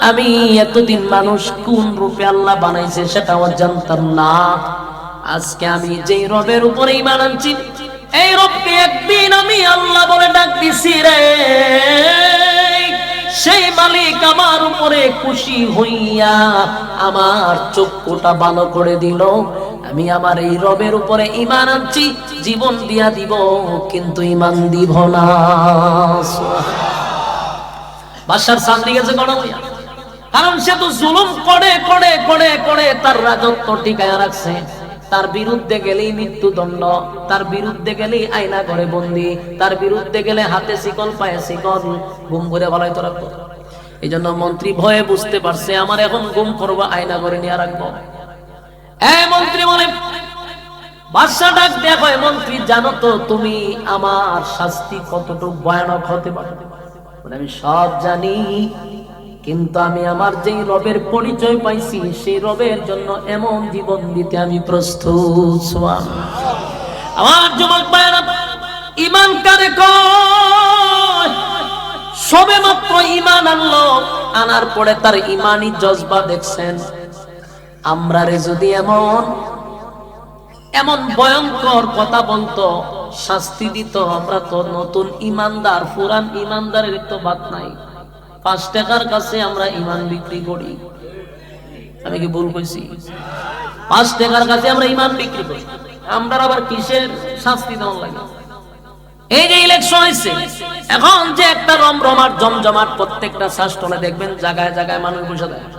A: আমি এতদিন মানুষ কোন রূপে আল্লাহ বানাইছে সেটাও জানতাম না। আজকে আমি যেই রবের উপরে ঈমান আনছি, এই রবকে একদিন আমি আল্লাহ বলে ডাক দিছি রে, সেই মালিক আমার উপরে খুশি হইয়া আমার চক্ষুটা ভালো করে দিল। আমি আমার এই রবের উপরে ঈমান আনছি, জীবন দিয়া দিব, কিন্তু ঈমান দিব না। বাদশার সামনে গেছে গণ হইয়া, কারণ সে তো জুলুম করে করে করে করে তার রাজত্ব টিকায় রাখছে। তার বিরুদ্ধে গেলেই মৃত্যুদণ্ড, তার বিরুদ্ধে গেলেই আয়না করে বন্দি, তার বিরুদ্ধে গেলে হাতে শিকল পায়ে শিকল, গুম করে বলাই তো রাখবো। এই জন্য মন্ত্রী ভয়ে বুঝতে পারছে আমার এখন গুম করবো, আয়না করে নিয়ে রাখবো। মন্ত্রী বলে, বাদশা ডাক দেখো, মন্ত্রী জানো তো তুমি আমার শাস্তি কতটুকু ভয়ানক হতে পারে? আমি সব জানি, কিন্তু আমি আমার যেই রবের পরিচয় পাইছি সেই রবের জন্য এমন জীবন দিতে আমি প্রস্তুত। আমার যুবক ভাইরা, ঈমান কারে কয়? সবে মাত্র ঈমান আনলো, আনার পরে তার ঈমানি জজবা দেখছেন। আমরা রে যদি এমন এমন ভয়ঙ্কর কথা বলতো, শাস্তি দিত, আমরা তো নতুন ঈমানদার, পুরান ঈমানদারের তো বাদ নাই। 5 টাকার কাছে আমরা ঈমান বিক্রি করি। আমি কি ভুল কইছি? 5 টাকার কাছে আমরা ঈমান বিক্রি করি। আমরা আবার কিসের শাস্তি দেওয়া লাগে? এই যে ইলেকশন হইছে, এখন যে একটা রমরমাট জমজমাট, প্রত্যেকটা শাসনে দেখবেন জায়গায় জায়গায় মানুষ বসে থাকে।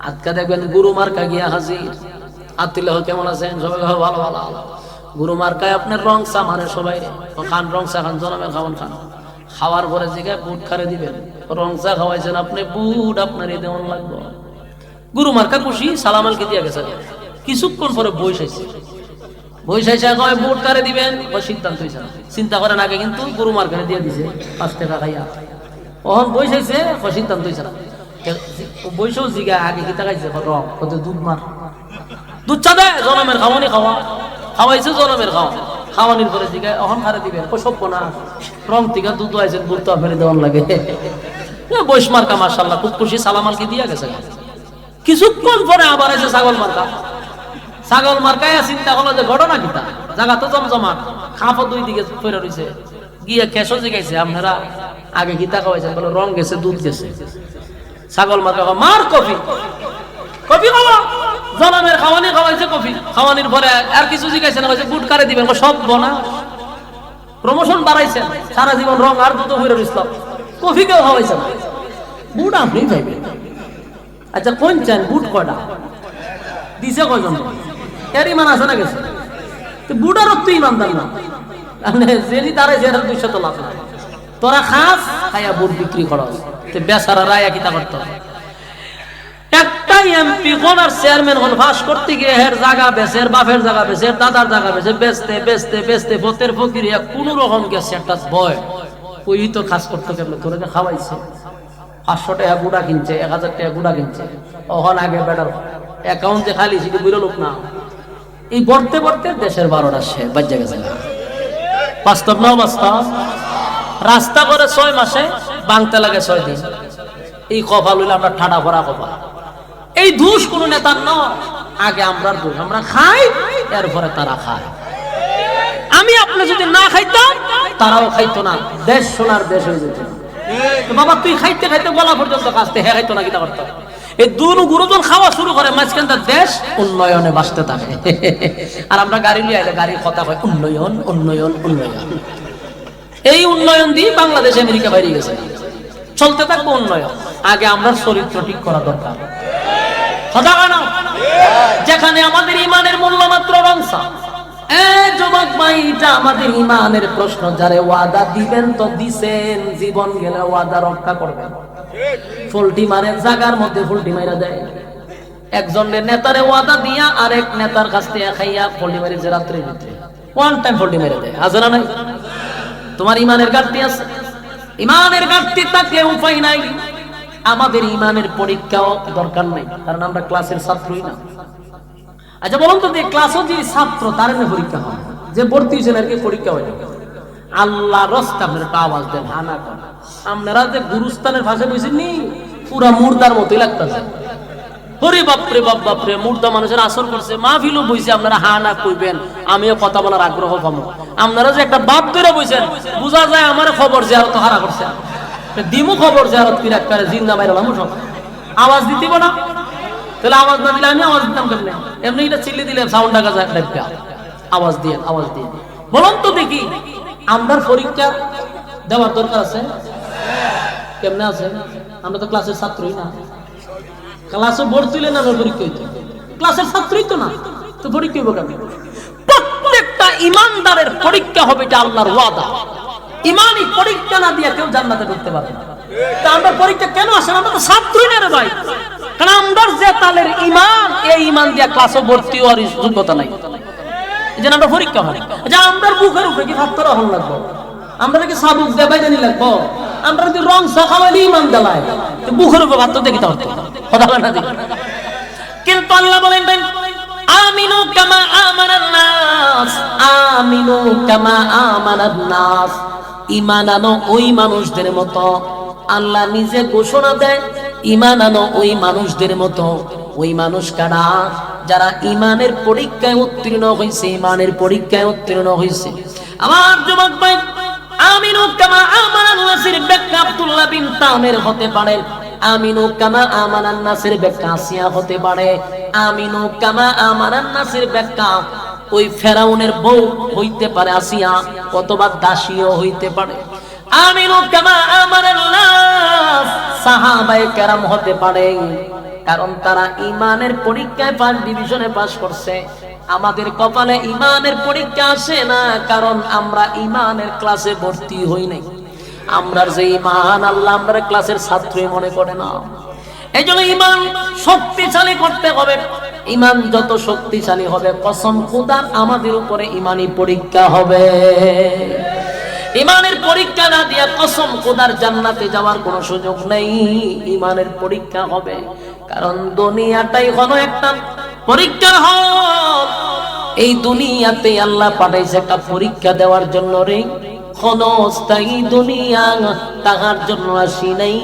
A: আজকে দেখবেন গুরু মার্কা গিয়া হাজির, আতিল্লাহ কেমন আছেন? সবাই ভালো ভালো ভালো। গুরু মার্কায় আপনার রং চা মানে সবাই খান, রং চা খান, জনমের খাওয়ান খান। খাওয়ার পরে জিগায় বুট খারে দিবেন, রং চা খাওয়াইছেন আপনি, বুট আপনার এই দেওয়ান লাগবে। গুরু মার্কা খুশি, সালামালকে দিয়ে গেছে। কিছুক্ষণ পরে বৈশাইছে, কয় বুট কারে দিবেন, সিদ্ধান্ত হয়েছে না। চিন্তা করেন আগে কিন্তু গুরু মার্কারে দিয়ে দিছে 5 টাকা খাইয়া। ওহন বৈশাইছে, সিদ্ধান্ত হয়েছে না। বৈশাও জিগা আগে কি তাকাইছে, রং কত দুধ মার, দুধ চা দেয়, জনমের খাওয়ানি খাওয়া খাওয়াইছে, জনমের খাওয়া খাওয়ানির পরে জিগায় অহন খারে দিবেন, সভ্য না, রং থেকে দুধ আইছেন, বুট তো ফেলে দেওয়ান লাগে। বৈশ মার্কা মাশাআল্লাহ খুব খুশি, সালামালকে দিয়ে গেছে। কিছুক্ষণ পরে আবার এসে ছাগল মার্কা, ছাগল মার্কায় চিন্তা করলো যে ঘটনা কিতা, জায়গা তো জমজমা, খাপও 2 দিকে ফেরে রয়েছে। গিয়ে কেশো জিগাইছে আপনারা আগে গীতা খাওয়াইছেন, বলে রং গেছে, দুধ গেছে। ছাগল মার্কা মার কফি, কফি খাওয়া, জনমের খাওয়ানি খাওয়াইছে, কফি খাওয়ানির পরে আর কিছু জিগাইছে না, বুট কারে দিবেন, সব বনা প্রমোশন বাড়াইছেন, সারা জীবন রং আর দুধ ফেরে রইছিল, কফি কেউ খাওয়াইছে না, বুট আপনি খাইবেন। আচ্ছা কোন চান, বুট কয়টা দিছে, কয়জন এর ইমান আছে না গেছে? বুটারও তুই ইমানদার না, জেনি তারে জেরার 200 তো লাভ না। তোরা খাস খাইয়া বুট বিক্রি করস, বেচারা রায়া কিতা করত। একটা এমপি কোন আর চেয়ারম্যান কোন ফাঁস করতে গিয়ে হের জায়গা বেচে, বাপের জায়গা বেচে, দাদার জায়গা বেচে, বেচতে বেচতে বেচতে ভোটের ফকির কোন রকম গেছে একটা ভয়। ওই তো খাস করতে গেল, তোরে খাওয়াইছে, 500 টাকা গুড়া কিনছে, 1000 টাকা গুড়া কিনছে। ওখান আগে বেটার অ্যাকাউন্টে খালি সেটি বুঝলো লোক না। এই বর্তে বর্তে দেশের 12টা সে বাজ্যা গেছে। বাস্তব না বাস্তব? রাস্তা করে 6 মাসে, বাংতে লাগে 6 দিন। এই কপাল হইলে আমরা ঠাডা ভরা কপাল। এই দোষ কোন নেতার নয়, আগে আমরার দোষ। আমরা খাই, এরপরে তারা খায়। আমি আপনি যদি না খাইতাম, তারাও খাইতো না, দেশ সোনার দেশ হয়ে যেত। বাবা তুই খাইতে খাইতে গলা পর্যন্ত কাছতে, হ্যাঁ খাইতো না, কিতা করতো? এই দুনো গুরুজন খাওয়া শুরু করে, মাঝখান দেশ উন্নয়নে বাঁচতে থাকে। আর আমরা গাড়ি নিয়ে আইলে গাড়ির কথা কয় উন্নয়ন উন্নয়ন উন্নয়ন। এই উন্নয়ন দিয়ে বাংলাদেশ আমেরিকা বাইরে গেছে, চলতে থাকবো উন্নয়ন। আগে আমরা চরিত্র ঠিক করা দরকার। কথা হয় না? যেখানে আমাদের ইমানের মূল্য মাত্র রংসা। যুবক ভাই, এটা আমাদের ইমানের প্রশ্ন। যারে ওয়াদা দিবেন তো দিছেন, জীবন গেলে ওয়াদা রক্ষা করবেন। ফুলটি মারেন জায়গার মধ্যে, ফুলটি মাইরা দেয়। একজনের নেতারে ওয়াদা দিয়া আরেক নেতার কাছ থেকে খাইয়া ফুলটি মারি যে রাত্রির ভিতরে ওয়ান টাইম ফুলটি মেরে দেয়। আছে না নাই? তোমার ইমানের ঘাটতি আছে, ইমানের ঘাটতি থাকলে উপায় নাই। আমাদের ইমানের পরীক্ষাও দরকার নাই, কারণ আমরা ক্লাসের ছাত্রই না। আচ্ছা বলুন তো, যে ক্লাসও যে ছাত্র তার পরীক্ষা হয়, যে ভর্তি হয়েছেন আর কি পরীক্ষা হয় না? আল্লাহ রস্তা আপনার একটা আওয়াজ দেন, হানা করেন। আপনারা যে গুরুস্থানের ভাষা বুঝছেন নি, পুরা মুর্দার মতোই লাগতেছে। হরে বাপরে বাপ, বাপরে মুর্দা মানুষের আসর করছে, মাহফিলও বইছে, আপনারা হা না কইবেন, আমিও কথা বলার আগ্রহ পাবো। আপনারা যে একটা বাপ ধরে বইছেন, বোঝা যায় আমার খবর জিয়ারত হারা করছে। দিমু খবর জিয়ারত কিরা করে জিন্দা বাইরালাম, আওয়াজ দিতেব না? তাহলে আওয়াজ না দিলে আমি আওয়াজ দিতাম কেমনে? এমনি এটা চিল্লি দিলে সাউন্ড টাকা যায়, আওয়াজ দিয়ে আওয়াজ দিয়ে। বলুন তো দেখি, আমরা পরীক্ষা দেওয়ার দরকার আছে? কেমনে আছে? আমরা তো ক্লাসের ছাত্রই না, ক্লাসে ভর্তি হইলে না পরীক্ষা হইতো, ক্লাসের ছাত্রই তো না, তো পরীক্ষা হইব কেমন? প্রত্যেকটা ইমানদারের পরীক্ষা হবে, এটা আল্লাহর ওয়াদা। ইমানই পরীক্ষা না দিয়ে কেউ জান্নাতে ঢুকতে পারবে না। তা আমরা পরীক্ষা কেন আসে? আমরা তো ছাত্রই না রে ভাই। কারণ আমরা যে তালের ইমান, এই ইমান দিয়া ক্লাসে ভর্তি হওয়ার যোগ্যতা নাই, এই জন্য আমরা পরীক্ষা হয়। যে আমরা বুকের উপরে কি ছাত্র হন লাগবো? আমরা কি সাবুক দিয়ে বাইরে নিয়ে লাগবো? আমরা যদি রং সখাওয়ালি ইমান দেলাই, বুকের উপরে ভাত দেখতে পারতো কথা না। কিন্তু আল্লাহ বলেন, আমিনু কামা আমানান নাস, আমিনু কামা আমানান নাস। ঈমান আনো ওই মানুষদের মতো। আল্লাহ নিজে ঘোষণা দেয়, ঈমান আনো ওই মানুষদের মতো। ওই মানুষ কারা? যারা ঈমানের পরীক্ষায় উত্তীর্ণ হয়েছে, ঈমানের পরীক্ষায় উত্তীর্ণ হয়েছে। আমার যুবক ভাই, আমিনু কামা আমানান নাসের ব্যাখ্যা আব্দুল্লাহ বিন তামের হতে পারে, আমিনু কামা আমানান নাসের ব্যাখ্যা আসিয়া হতে পারে, আমিনু কামা আমানান নাসের ব্যাখ্যা ওই ফেরাউনের বউ হইতে পারে আসিয়া, অথবা দাসীও হইতে পারে। আমিনু কামা আমানান নাস সাহাবায়ে কেরাম হতে পারে। কারণ তারা ইমানের পরীক্ষায় ফার্স্ট ডিভিশনে পাস করছে। আমাদের কপালে ইমানের পরীক্ষা আসে না, কারণ আমরা ইমানের ক্লাসে ভর্তি হই নাই। আমরা যে ইমান, আল্লাহ আমরা ক্লাসের ছাত্রই মনে করে না। এই জন্য ইমান শক্তিশালী করতে হবে। ইমান যত শক্তিশালী হবে, কসম খোদার আমাদের উপরে ইমানি পরীক্ষা হবে। ইমানের পরীক্ষা না দিয়া কসম খোদার জান্নাতে যাওয়ার কোনো সুযোগ নেই। ইমানের পরীক্ষা হবে, কারণ দুনিয়াটাই হলো একটা পরীক্ষার হল। এই দুনিয়াতে আল্লাহ পাঠাইছে একটা পরীক্ষা দেওয়ার জন্য রে। ক্ষণস্থায়ী দুনিয়া তাহার জন্য আসি নাই।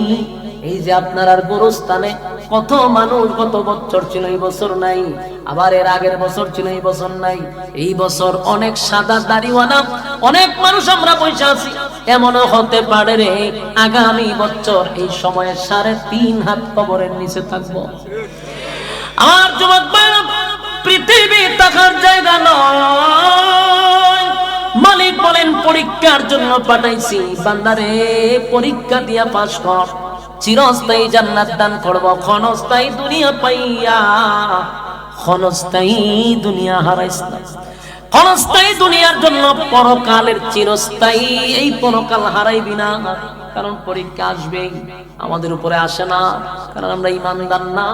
A: এই যে আপনার আর গোরস্থানে কত মানুষ গত বছর ছিল, এই বছর নাই, আবার এর আগের বছর ছিল, এই বছর নাই। এই বছর অনেক সাদা দাড়িওয়ালা অনেক মানুষ আমরা বসে আছি। এমনও হতে পারে রে আগামী বছর এই সময়ে 3.5 হাত কবরের নিচে থাকবো। আমার যুবক ভাইরা, পৃথিবী থাকার জায়গা নয়। মালিক বলেন পরীক্ষার জন্য পাঠাইছি, বান্দারে পরীক্ষা দিয়া পাস কর, চিরস্থায়ী জান্নাত দান করব। ক্ষণস্থায়ী দুনিয়া পাইয়া ক্ষণস্থায়ী দুনিয়া হারাইস না। ক্ষণস্থায়ী দুনিয়ার জন্য পরকালের চিরস্থায়ী এই পরকাল হারাইবি না, কারণ পরীক্ষা আসবেই। আমাদের উপরে আসে না, কারণ আমরা ইমানদার না।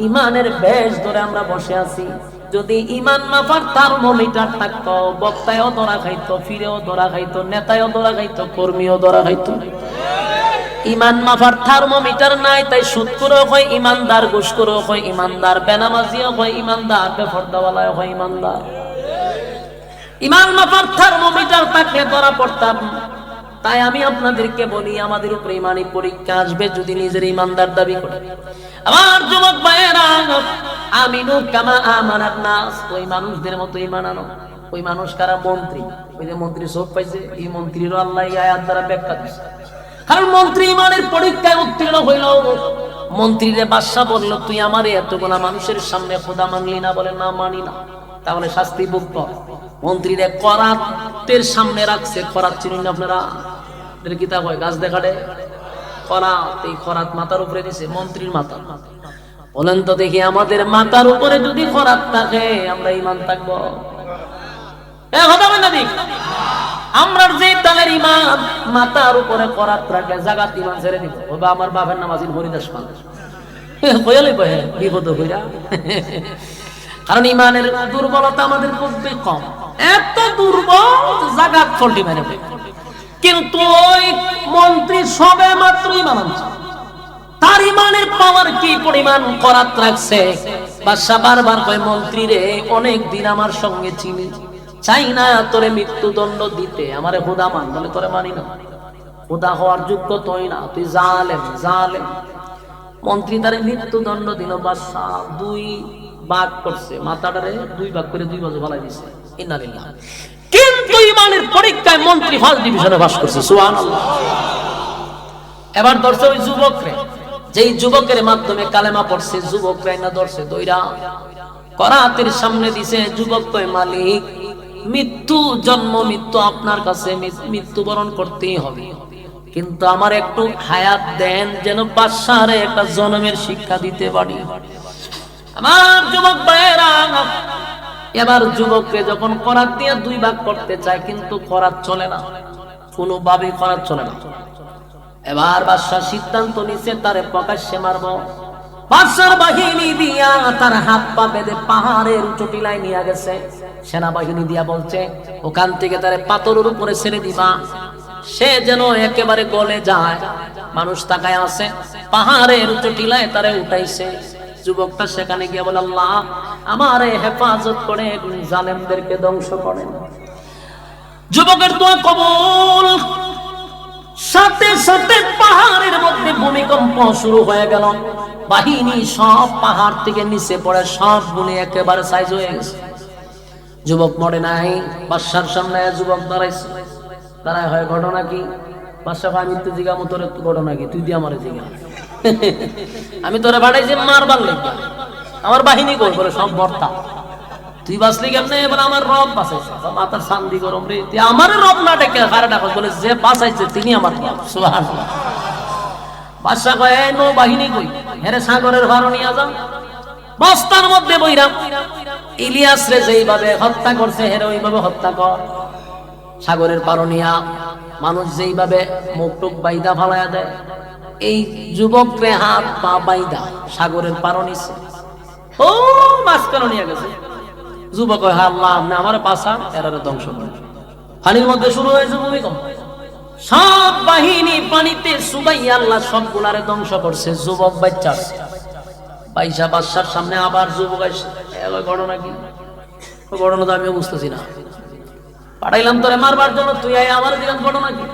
A: ইমানের বেশ ধরে আমরা বসে আছি। যদি ইমান মাপার থার্মোমিটার থাকতো, বক্তায়ও ধরা খাইতো, ফিরেও ধরা খাইতো, নেতায়ও ধরা খাইতো, কর্মীও ধরা খাইতো। ইমান মাপার থার্মোমিটার নাই, তাই সুদখোরও হয় ইমানদার, ঘুষখোরও হয় ইমানদার, বেনামাজিও হয় ইমানদার, বেপরদাওয়ালাও হয় ইমানদার। ইমান মাপার থার্মোমিটার থাকলে ধরা পড়তাম। তাই আমি আপনাদেরকে বলি, আমাদের উপরে ইমানি পরীক্ষা আসবে যদি নিজের ইমানদার দাবি করে। আমার যুবক ভাইয়েরা, আমিনু কামা আমানান নাস, ওই মানুষদের মতো ঈমান আনো। ওই মানুষ কারা? মন্ত্রী। ওই যে মন্ত্রী সব পাইছে, এই মন্ত্রীরও আল্লাহ এই আয়াত দ্বারা ব্যাখ্যা দিয়েছে। কারণ মন্ত্রী ইমানের পরীক্ষায় উত্তীর্ণ হইল। মন্ত্রীরে বাদশা বলল, তুই আমারে এতগুলা মানুষের সামনে খোদা মানলি না? বলে না, মানি না। তাহলে শাস্তি ভোগ কর। মন্ত্রীরে করাতের সামনে রাখছে। করাত চিনুন আপনারা? কিতাব হয় গাছ দেখাড়ে করাত। এই করাত মাথার উপরে দিছে, মন্ত্রীর মাথা। বলেন তো দেখি, আমাদের মাথার উপরে যদি করাত থাকে আমরা ইমান থাকবো? আমরা যে তালের ইমান মাথার উপরে করাত রাখলে জাগাত ইমান ছেড়ে দিব। বাবা আমার বাবার নাম আজিল হরিদাস পাল হইলে বিপদ হইরা। কারণ ইমানের দুর্বলতা আমাদের খুবই কম, এত দুর্বল জাগাত ফল্টি মেরে। কিন্তু ওই মন্ত্রী সবে মাত্র ইমান আনছে, তার ইমানের পাওয়ার কি পরিমাণ করাত রাখছে। বাদশা বারবার কয়, মন্ত্রী রে অনেক দিন আমার সঙ্গে চিনি, চাই না তোরে মৃত্যুদণ্ড দিতে, আমারে খোদা মান। বলে তোরে মানি না, খোদা হওয়ার যোগ্য তুই না, তুই জালেম জালেম। মন্ত্রী তারে মৃত্যুদণ্ড দিল। বাদশা 2 ভাগ করছে, মাথাটারে 2 ভাগ করে 2 ভাগে ফেলাই দিছে। ইন্নালিল্লাহ। কিন্তু ইমানের পরীক্ষায় মন্ত্রী ফার্স্ট ডিভিশনে পাস করছে। সুবহানাল্লাহ। এবার ধরছে ওই যুবকরে, যেই যুবকের মাধ্যমে কালেমা পড়ছে, যুবকরা না ধরছে দইরা করাতের সামনে দিছে। যুবক কয়, মালিক মৃত্যু, জন্ম মৃত্যু আপনার কাছে, মৃত্যুবরণ করতেই হবে, কিন্তু আমার একটু হায়াত দেন, যেন বাদশারে একটা জন্মের শিক্ষা দিতে পারি। আমার যুবক ভাইয়েরা, এবার যুবককে যখন করাত দিয়ে 2 ভাগ করতে চায়, কিন্তু করাত চলে না, কোনোভাবে করাত চলে না। এবার বাদশা সিদ্ধান্ত নিছে তারে প্রকাশ্যে মারব। বাদশার বাহিনী দিয়া তার হাত পা বেঁধে পাহাড়ের উঁচু টিলায় নিয়ে গেছে। সেনাবাহিনী দিয়া বলছে, ওখান থেকে তারে পাথরের উপরে ছেড়ে দিবা, সে যেন একেবারে গলে যায়। মানুষ তাকায় আছে, পাহাড়ের উঁচু টিলায় তারে উঠাইছে। যুবকটা সেখানে গিয়ে বলে, আল্লাহ আমারে হেফাজত করে, জালেমদেরকে ধ্বংস করেন। যুবকের দোয়া কবুল। সাথে সাথে পাহাড়ের মধ্যে ভূমিকম্প শুরু হয়ে গেল। বাহিনী সব পাহাড় থেকে নিচে পড়ে, সব গুলি একেবারে সাইজ হয়ে গেছে। যুবক মরে নাই। বাদশার সামনে যুবক দাঁড়াইছে। দাঁড়ায় হয় ঘটনা কি? বাদশা ভাই, আমি তো জিজ্ঞামো তোর ঘটনা কি? তুই দিয়ে আমার জিজ্ঞা, আমি তোরে বাড়াইছি মারবার লেগে, আমার বাহিনী কই? বলে সব বর্তা। তুই বাঁচলি কেমনে? এবার আমার রব বাঁচাইছে। মাথার শান্তি গরম রে, আমার রব না ডেকে কারে ডাকো? বলে যে বাঁচাইছে তিনি আমার রব। সুবহানাল্লাহ। বাদশা কয় এই নৌবাহিনী কই, হেরে সাগরের পার নিয়ে যাও। বস্তার মধ্যে বইরা ইলিয়াস রে যেইভাবে হত্যা করছে হেরে ওইভাবে হত্যা কর। সাগরের পার নিয়া মানুষ যেইভাবে মুখ টুক বাইদা ফালাইয়া দেয়, এই যুবক রে হাত পা বাইদা সাগরের পার নিছে, ও মাঝখানে নিয়ে গেছে। যুবক কয় আল্লাহ আপনি আমার পাশা এরারে ধ্বংস করে। পানির মধ্যে শুরু হয়েছে ভূমিকম্প, সব বাহিনী পানিতে সুবাইয়া আল্লাহ সবগুলারে ধ্বংস করছে। যুবক বাচ্চা পয়সা বাদশার সামনে আবার যুবক আসছে, ঘটনা কি? ঘটনা তো আমিও বুঝতেছি না, পাঠাইলাম তোরে মারবার জন্য, তুই আমার দিলাম, ঘটনা কি?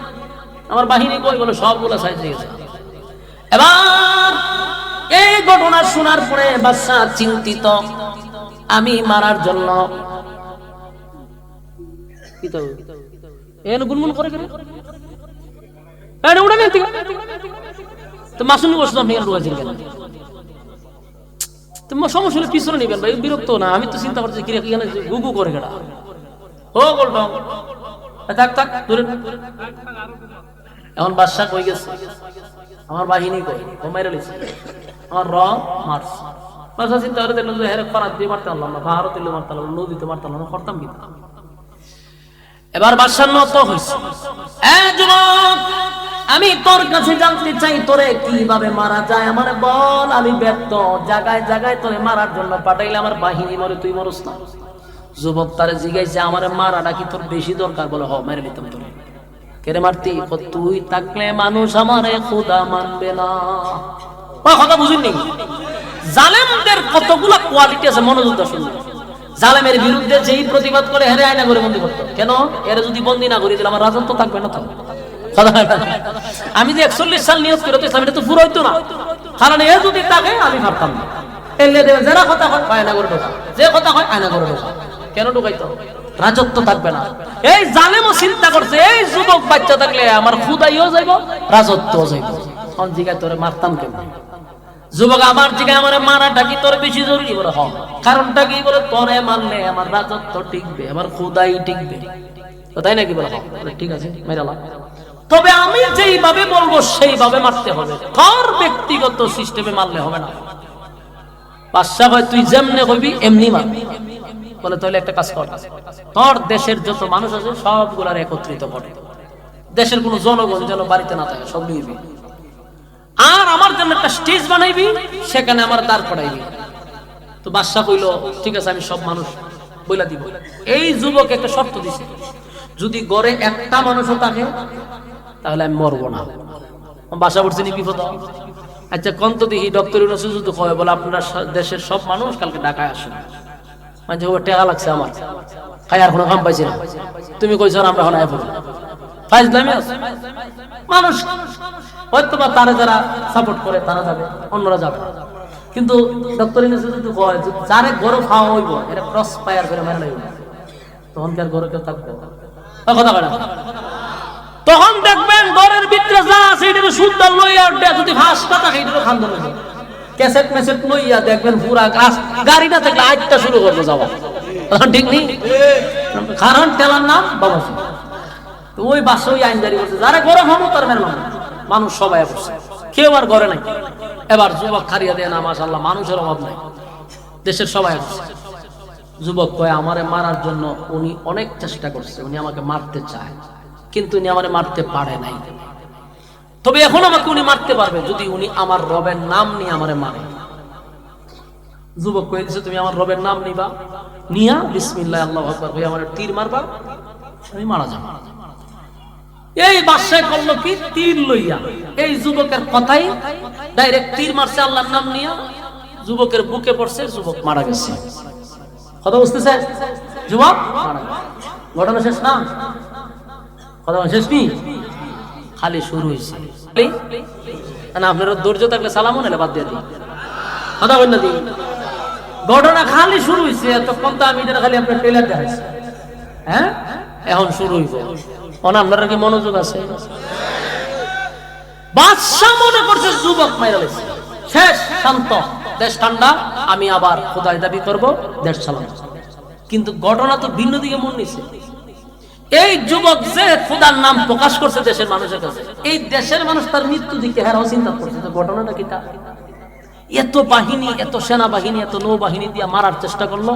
A: আমার বাহিনী কই? বলে সবগুলা সাইজ গেছে। এবার এই ঘটনা শোনার পরে বাদশা চিন্তিত, আমি মারার জন্য গুনগুন করে মাসুনি বসলাম সমস্যা হলে পিছনে নিবেন ভাই, বিরক্ত না। আমি তো চিন্তা করছি গুগু করে কেডা ও গোলটা থাক থাক ধরে। এখন বাদশা কই গেছে, আমার বাহিনী কই, ও মেরে লিছে, আমার মার্চ। বাদশা চিন্তা করে দেখলো যে হেরে ফরাত দিয়ে মারতে পারলাম না, পাহাড় দিলে মারতে পারলাম, নদীতে মারতে পারলাম না, করতাম কি? এবার বাদশার নত হইছে, যুবক আমি তোর কাছে জানতে চাই তোরে কিভাবে মারা যায়, আমারে বল, আমি ব্যর্থ, জায়গায় জায়গায় তোরে মারার জন্য পাঠাইলে আমার বাহিনী মরে, তুই মরস না। যুবক তারে জিজ্ঞাসা আমারে মারাটা কি তোর বেশি দরকার? বলে হ, মেরে নিতাম তোরে। কেড়ে মারতি? তুই থাকলে মানুষ আমারে খোদা মানবে না। কথা বুঝিনি? জালেমদের কতগুলা কোয়ালিটি আছে, মনোযোগ দিয়ে শুনবেন। জালেমের বিরুদ্ধে যেই প্রতিবাদ করে হেরে আয়না করে বন্দি করতো, কেন? এরা যদি বন্দি না করি তাহলে আমার রাজত্ব থাকবে না। তো আমি যে 41 সাল নিয়োগ করে এটা তো পুরো হইতো না, কারণ এ যদি থাকে আমি ভাবতাম না। যারা কথা হয় আয়না করে ঢোকা, যে কথা হয় আয়না করে ঢোকা, কেন ঢুকাইতো? রাজত্ব থাকবে না। এই জালেমও চিন্তা করছে এই যুবক বাচ্চা থাকলে আমার খুদাইও যাইব, রাজত্বও যাইব। কোন জায়গায় তোরে মারতাম কেন? যুবক আমার জায়গায় আমার মারাটা কি তোর বেশি জরুরি? বলে হ। কারণটা কি? বলে তোরে মারলে আমার রাজত্ব টিকবে, আমার খুদাই টিকবে, তাই নাকি? বলে ঠিক আছে মেরালা, তবে আমি যেইভাবে বলবো সেইভাবে মারতে হবে, তোর ব্যক্তিগত সিস্টেমে মারলে হবে না। বাদশা হয় তুই যেমনে হইবি এমনি মার। বলে তাহলে একটা কাজ কর, তোর দেশের যত মানুষ আছে সবগুলার একত্রিত করে, দেশের কোন জনগণ যেন বাড়িতে না থাকে, সব নিবি, আর আমার জন্য একটা স্টেজ বানাইবি, সেখানে আমার দাঁড় করাইবি। তো বাদশা কইল ঠিক আছে, আমি সব মানুষ বইলা দিব। এই যুবক একটা শর্ত দিছে, যদি গড়ে একটা মানুষও থাকে তাহলে আমি মরবো না। বাসা পড়ছি নি বিপদ। আচ্ছা কন্ত দেখি ডক্টর ইউনূস যদি কয়, বলে আপনারা দেশের সব মানুষ কালকে ঢাকায় আসেন, মানে টাকা লাগছে আমার, খাই আর কোনো কাম পাইছি না, তুমি কইছো আমরা এখন আয় পড়ি, ফাইজলামি আছে। মানুষ হয়তো বা তারা যারা সাপোর্ট করে তারা যাবে, অন্যরা যাবে, কিন্তু ডক্টর ইউনূস যদি কয় যারে গরু খাওয়া হইব এটা ক্রস ফায়ার করে মেরে লাগবে, তখন কি আর গরু কেউ থাকবে? কথা বলে তখন দেখবেন ঘরের ভিতরে যা আছে এটা সুন্দর লইয়া যদি ফাঁসটা থাকে এটা খান্দ লাগবে, ক্যাসেট মেসেট লইয়া দেখবেন পুরা গাড়িটা থেকে আটটা শুরু করবো যাওয়া, ঠিক নেই? কারণ টেলার নাম বাবা, ওই বাসা ওই আইন জারি করছে, যারা গরম হবো তার মেরে মানুষ সবাই বসে, কেউ আর ঘরে নাই। এবার যুবক খারিয়া দেয় না, মাশাআল্লাহ মানুষের অভাব নাই, দেশের সবাই বসে। যুবক কয় আমারে মারার জন্য উনি অনেক চেষ্টা করছে, উনি আমাকে মারতে চায়, কিন্তু উনি আমারে মারতে পারে নাই। তবে এখন আমাকে উনি মারতে পারবে যদি উনি আমার রবের নাম নিয়ে আমারে মারে। যুবক কয়ে দিছে তুমি আমার রবের নাম নিবা, নিয়া বিসমিল্লাহ আল্লাহু আকবার কই আমারে তীর মারবা, আমি মারা যাব। এই বাদশা করলো কি, তীর লইয়া এই যুবকের কথাই ডাইরেক্ট তীর মারছে আল্লাহর নাম নিয়া, যুবকের বুকে পড়ছে, যুবক মারা গেছে। কথা বুঝতেছে? যুবক মারা গেছে। ঘটনা শেষ না? কথা শেষ নি, খালি শুরু হয়েছে। আপনার ধৈর্য থাকলে সালামও নেলে বাদ দিয়ে দিই, কথা বল না দিই, ঘটনা খালি শুরু হয়েছে। এতক্ষণ তো আমি এটা খালি আপনার ট্রেলার দেখাইছি, হ্যাঁ এখন শুরু হইব। আপনার কি মনোযোগ আছে? বাদশা মনে করছে যুবক মাইরা গেছে, শেষ, শান্ত, দেশ ঠান্ডা, আমি আবার খোদাই দাবি করব, দেশ চালাবো। কিন্তু ঘটনা তো ভিন্ন দিকে মন নিছে। এই যুবক যে খোদার নাম প্রকাশ করছে দেশের মানুষের কাছে, এই দেশের মানুষ তার মৃত্যু দিকে হেরাও চিন্তা করছে। ঘটনাটা কি তা? এত বাহিনী, এত সেনাবাহিনী, এত নৌবাহিনী দিয়ে মারার চেষ্টা করলো,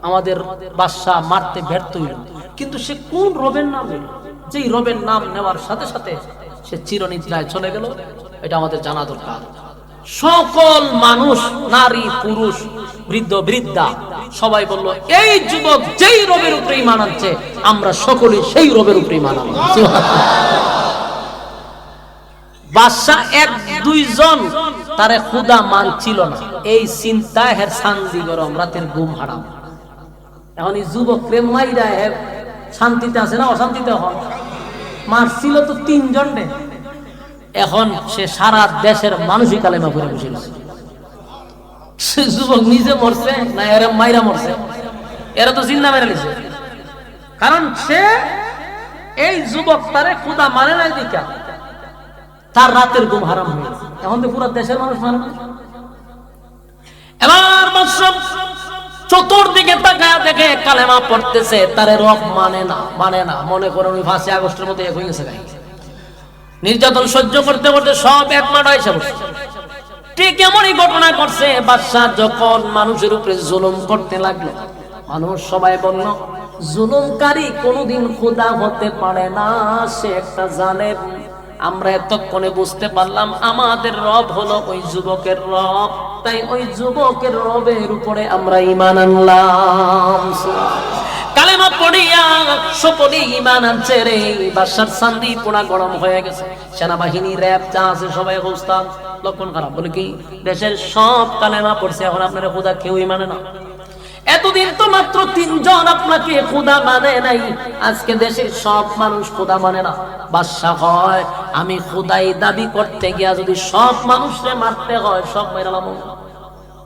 A: আমাদের বাদশা মারতে ব্যর্থ হইল। কিন্তু সে কোন রবের নাম নিল? যেই রবের নাম নেওয়ার সাথে সাথে সে চিরনিদ্রায় চলে গেল। এটা আমাদের জানা দরকার। সকল মানুষ, নারী পুরুষ বৃদ্ধ বৃদ্ধা সবাই বলল, এই যুবক যেই রবের উপরে ঈমান আনছে আমরা সকলেই সেই রবের উপরে ঈমান আনব। বাদশা এক দুইজন তারে খুদা মানছিল না, এই চিন্তায় হের শান্তি গরম, রাতের ঘুম হারাম। এখন এই যুবক প্রেম মাইরা শান্তিতে আছে না অশান্তিতে? হন মারছিল তো 3 জনে। এখন সে সারা দেশের মানুষই কালেমা পড়ে বসে আছে। সে যুবক নিজে মরছে না এরা মাইরা মরছে? এরা তো জিন্দা মেরে নিছে। কারণ সে এই যুবক তারে খুদা মানে নাই দেখা তার রাতের ঘুম হারাম হয়ে গেছে। এখন তো পুরো দেশের মানুষ মানে না। এবার বাদশা চতুর্দিকে তাকায় দেখে কালেমা পড়তেছে, তারে রব মানে না, মানে না। মনে করেন ওই 5 আগস্টের মধ্যে এক হয়ে গেছে। নির্যাতন সহ্য করতে করতে সব একমাট হয়েছে। ঠিক এমনই ঘটনা করছে। বাদশা যখন মানুষের উপরে জুলুম করতে লাগলো, মানুষ সবাই বলল জুলুমকারী কোনোদিন খোদা হতে পারে না, সে একটা জালেম। আমরা এতক্ষণে বুঝতে পারলাম আমাদের রব হলো ওই যুবকের রব, তাই ওই যুবকের রবের উপরে আমরা ঈমান আনলাম। কালেমা পড়িয়া সকলে ঈমান আনছে রে। বাদশার চান্দি পোড়া গরম হয়ে গেছে। সেনাবাহিনী র‍্যাব যা আছে সবাই অবস্থান লক্ষণ খারাপ। বলে কি দেশের সব কালেমা পড়ছে, এখন আপনারা খোদা কেউই মানে না। এতদিন তো মাত্র 3 জন আপনাকে খোদা মানে নাই, আজকে দেশের সব মানুষ খোদা মানে না। বাদশা হয় আমি খোদাই দাবি করতে গিয়া যদি সব মানুষকে মারতে হয়, সব মেরালাম।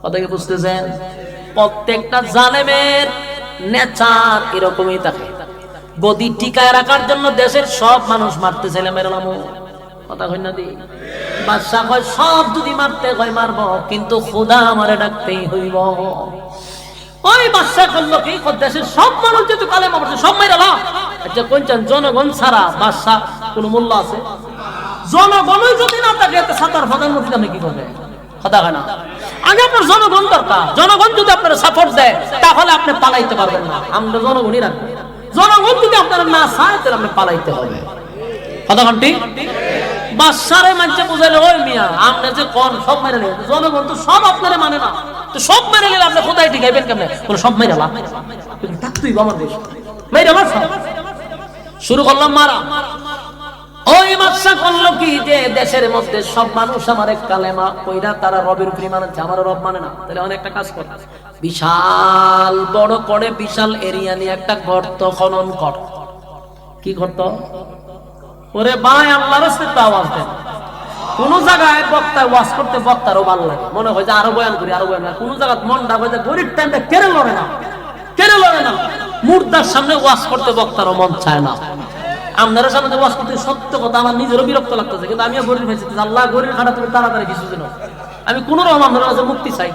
A: কথা কি বুঝতেছেন? প্রত্যেকটা জালেমের নেচার এরকমই থাকে। গদি টিকায় রাখার জন্য দেশের সব মানুষ মারতে চাইলে মেরালাম। কথা কই না দি? বাদশা কয় সব যদি মারতে হয় মারবো, কিন্তু খোদা আমারে ডাকতেই হইব। ওই বাদশা করলো কি, দেশের সব মানুষ যেহেতু কালেমা পড়ছে সব মেরালাম। আচ্ছা কোনজন জনগণ ছাড়া বাদশা কোন মূল্য আছে? জনগণই যদি না থাকে এতে সাতার প্রধানমন্ত্রী আপনি কি করবে? কথা হয় না। আগে আপনার জনগণ দরকার। জনগণ যদি আপনার সাপোর্ট দেয় তাহলে আপনি পালাইতে পারবেন না। আমরা জনগণই রাখবো। জনগণ যদি আপনারা না চায় তাহলে আপনি পালাইতে হবে। কথা কোনটি? বাদশারে মানছে বুঝাইলে ওই মিয়া আপনি যে কোন সব মেরে নিলেন, জনগণ তো সব আপনারে মানে না, তো সব মেরে নিলে আপনি খোদাই টিকাইবেন কেমনে? বলে সব মেরে লাভ কিন্তু থাকতেই আমার দেশ মেরে আমার শুরু করলাম মারা। ওই বাদশা করলো কি যে দেশের মধ্যে সব মানুষ আমার এক কালেমা কইরা তারা রবের উপরে মানে, আমার রব মানে না। তাহলে অনেকটা কাজ করে বিশাল বড় করে বিশাল এরিয়া নিয়ে একটা গর্ত খনন কর। কি গর্ত? ওরে ভাই আল্লাহর রাস্তায় আওয়াজ দেন। কোন জায়গায় বক্তা ওয়াজ করতে বক্তারও ভালো লাগে, মনে হয় যে আরো বয়ান করি আরো বয়ান। কোন জায়গায় মনটা হয় যে গরিব টাইমটা কেড়ে লড়ে না, কেড়ে লড়ে না। মুর্দার সামনে ওয়াজ করতে বক্তারও মন চায় না। আপনার সামনে ওয়াজ করতে সত্য কথা আমার নিজেরও বিরক্ত লাগতেছে, কিন্তু আমিও গরিব হয়েছি। আল্লাহ গরিব খাটা তুমি তাড়াতাড়ি কিছু দিন আমি কোন রকম আপনার কাছে মুক্তি চাই।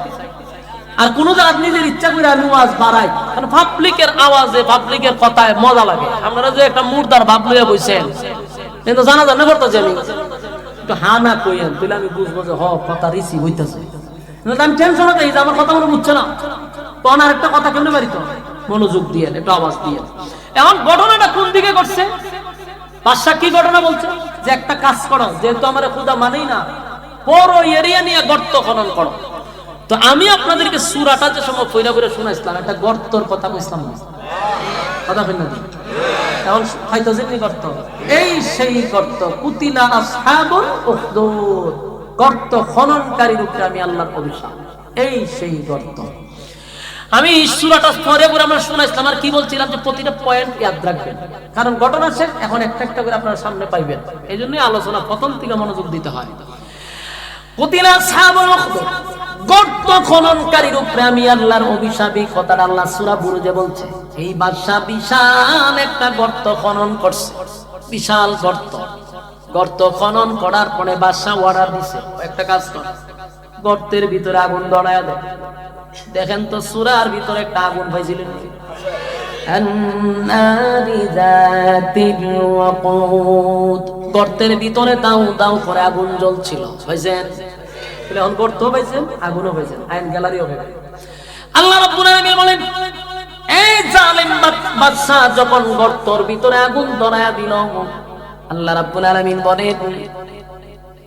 A: আর কোন জায়গায় নিজের ইচ্ছা করে আমি ওয়াজ বাড়াই, কারণ পাবলিকের আওয়াজে পাবলিকের কথায় মজা লাগে। আপনারা যে একটা মুর্দার ভাব লইয়া বইছেন, কিন্তু জানা জানা করতেছি আমি একটু হা না কইেন, তাহলে আমি বুঝবো যে হ কথা রিসিভ হইতেছে। আমি টেনশন হতে যে আমার কথা মনে বুঝছে না, তখন আর একটা কথা কেমনে বাড়িত মনোযোগ দিয়ে একটু আওয়াজ দিয়ে। এখন ঘটনাটা কোন দিকে ঘটছে? বাদশা কি ঘটনা বলছে যে একটা কাজ করো, যেহেতু আমার খোদা মানেই না, বড় এরিয়া নিয়ে গর্ত খনন করো। তো আমি আপনাদেরকে সূরাটা যে সময় পয়লা করে শোনাইছিলাম, একটা গর্তর কথা কইছিলাম, কথা বলেন না? এখন হয়তো যেমনি গর্ত, এই সেই গর্ত কুতিলা আসহাবুল উখদুদ, গর্ত খননকারীর উপরে আমি আল্লাহর অভিশাপ। এই সেই গর্ত। আমি সূরাটা পরে পরে আমরা শোনাইছিলাম। আর কি বলছিলাম যে প্রতিটা পয়েন্ট ইয়াদ রাখবেন, কারণ ঘটনা শেষ, এখন একটা একটা করে আপনারা সামনে পাইবেন। এই জন্যই আলোচনা প্রথম থেকে মনোযোগ দিতে হয়। কুতিলা আসহাবুল উখদুদ, গর্ত খননকারীর উপরে আমি আল্লাহর অভিশাপী কথাটা আল্লাহ সূরা বুরুজে বলছে। এই বাদশা বিশাল একটা গর্ত খনন করছে, বিশাল গর্ত। গর্ত খনন করার পরে বাদশা অর্ডার দিছে একটা কাজ কর, গর্তের ভিতরে আগুন ধরায়া দেয়। দেখেন তো সূরার ভিতরে একটা আগুন পাইছিলেন, আন্নারি যাতিল ওয়াকুদ। গর্তের ভিতরে দাউ দাউ করে আগুন জ্বলছিল। পাইছেন? এখন গর্ত পাইছেন, আগুনও পাইছেন, আইন গ্যালারিও পাইছেন। আল্লাহ রাব্বুল আলামিন বলেন, এই জালেম বাদশা যখন গর্তের ভিতরে আগুন ধরায়া দিল, আল্লাহ রাব্বুল আলামিন বলেন,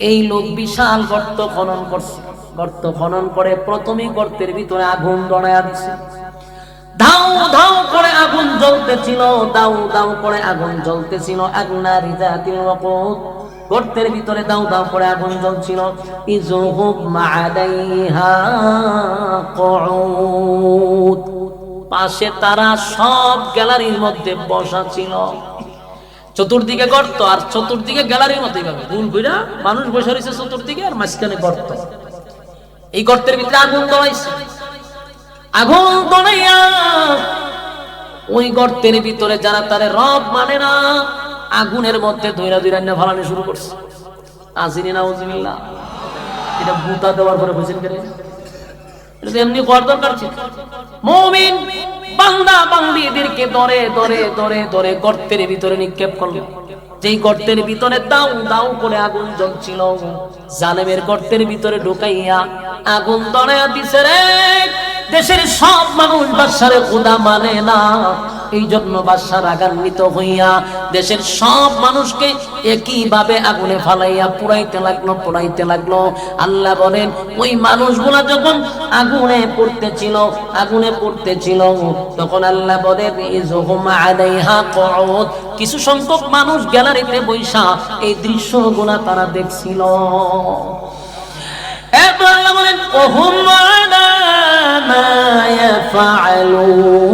A: এই লোক বিশাল গর্ত খনন করছে। গর্ত খনন করে প্রথমে গর্তের ভিতরে আগুন ধরায়া দিছে। ধাউ ধাউ করে আগুন জ্বলতেছিল, দাউ দাউ করে আগুন জ্বলতেছিল। আন্নারি যাতিল ওয়াকুদ। গর্তের ভিতরে দাউ দাউ করে আগুন জ্বলছিল। ইযহুব মা'আলাইহা কুউদ। পাশে তারা সব গ্যালারির মধ্যে বসা ছিল। চতুর্দিকে গর্ত আর চতুর্দিকে গ্যালারির মধ্যে ভাবে ভুল কইরা মানুষ বসে রয়েছে চতুর্দিকে, আর মাঝখানে গর্ত। এই গর্তের ভিতরে আগুন ধরাইছে। আগুন ধরাইয়া ওই গর্তের ভিতরে যারা তারে রব মানে না, আগুনের মধ্যে ধইরা ধইরা না ফালানো শুরু করছে। আসিনি নাউজুবিল্লাহ। এটা বুতা দেওয়ার পরে বুঝেন কেন? এটা এমনি করার দরকার ছিল। মুমিন বান্দা বান্দীদেরকে ধরে ধরে ধরে ধরে গর্তের ভিতরে নিক্ষেপ করলো। যেই গর্তের ভিতরে দাউ দাউ করে আগুন জ্বলছিল, জালেমের গর্তের ভিতরে ঢুকাইয়া আগুন ধরাইয়া দিছে রে। দেশের সব মানুষ বাদশারে খোদা মানে না, এই জন্য বাদশা রাগান্বিত হইয়া দেশের সব মানুষকে একইভাবে আগুনে ফালাইয়া পুড়াইতে লাগলো, পুড়াইতে লাগলো। আল্লাহ বলেন, ওই মানুষগুলা যখন আগুনে পড়তেছিল, আগুনে পড়তেছিল, তখন আল্লাহ বলেন, ইযহুম আলাইহা কুউদ। কিছু সংখ্যক মানুষ গ্যালারিতে বৈশা এই দৃশ্যগুলা তারা দেখছিল। এরপর আল্লাহ বলেন, ওহুম আলা মা ইয়াফআলুনা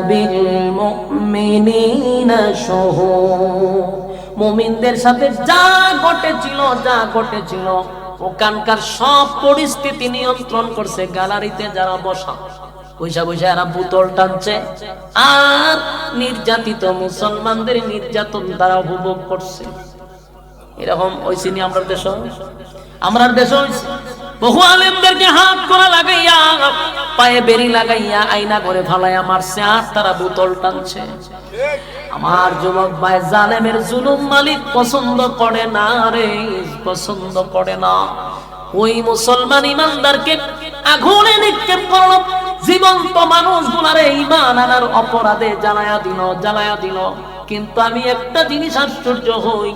A: বিল মুমিনিনা শুহুদ। মুমিনদের সাথে যা ঘটেছিল, যা ঘটেছিল, ওখানকার সব পরিস্থিতি নিয়ন্ত্রণ করছে গ্যালারিতে যারা বসা। বৈশা বৈশা এরা বোতল টানছে আর নির্যাতিত মুসলমানদের নির্যাতন তারা উপভোগ করছে। এরকম হইছিনি আমরা দেশ, আমরার দেশ হইছে। বহু আলেমদেরকে হাত করা লাগাইয়া, পায়ে বেরি লাগাইয়া, আয়না করে ফালাইয়া মারছে, আর তারা বোতল টানছে। আমার যুবক ভাই, জালেমের জুলুম মালিক পছন্দ করে না রে, পছন্দ করে না। ওই মুসলমান ইমানদারকে আগুনে নিক্ষেপ করলো। জীবন্ত মানুষগুলারে ঈমান আনার অপরাধে জ্বালায়া দিল, জ্বালায়া দিল। কিন্তু আমি একটা জিনিস আশ্চর্য হই,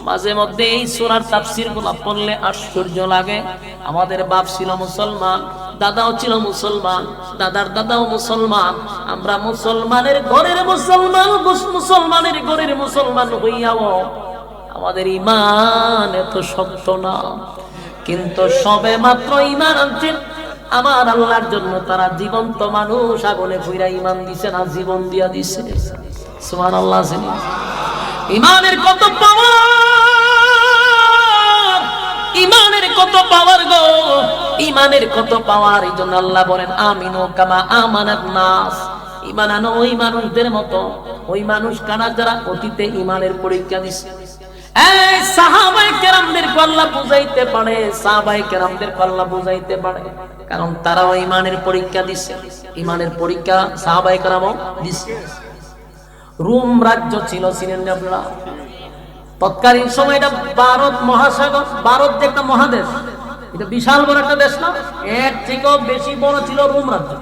A: মাঝে মধ্যে এই সূরার তাফসীর গুলো পড়লে আশ্চর্য লাগে। আমাদের বাপ ছিল মুসলমান, দাদাও ছিল মুসলমান, দাদার দাদাও মুসলমান। আমরা মুসলমানের ঘরের মুসলমান, মুসলমানের ঘরের মুসলমান হইয়াও আমাদের ঈমান এত শক্ত না। কিন্তু সবে মাত্র ঈমান আনছেন আমার আল্লাহর জন্য, তারা জীবন্ত মানুষ আগুনে পুইরা ঈমান দিছে না, জীবন দিয়া দিছে। সুবহানাল্লাহ। ঈমানের কত পাওয়ার, ঈমানের কত পাওয়ার গো, ঈমানের কত পাওয়ার। এই জন্য আল্লাহ বলেন, আমিনু কামা আমানাত নাস। ঈমান আনো ওই মানুষদের মতো। ওই মানুষ কারা? যারা অতীতে ঈমানের পরীক্ষা দিছে। এই সাহাবায়ে কেরামদেরকে আল্লাহ বুঝাইতে পারে, সাহাবায়ে কেরামদেরকে আল্লাহ বুঝাইতে পারে, কারণ তারাও ঈমানের পরীক্ষা দিছে। ঈমানের পরীক্ষা সাহাবায়ে কেরামও দিছে। রোম রাজ্য ছিল, ছিলেন না আপনারা? তৎকালীন সময় এটা ভারত মহাসাগর, ভারত যে একটা মহাদেশ, এটা বিশাল বড় একটা দেশ না? এর থেকেও বেশি বড় ছিল রোম রাজ্য।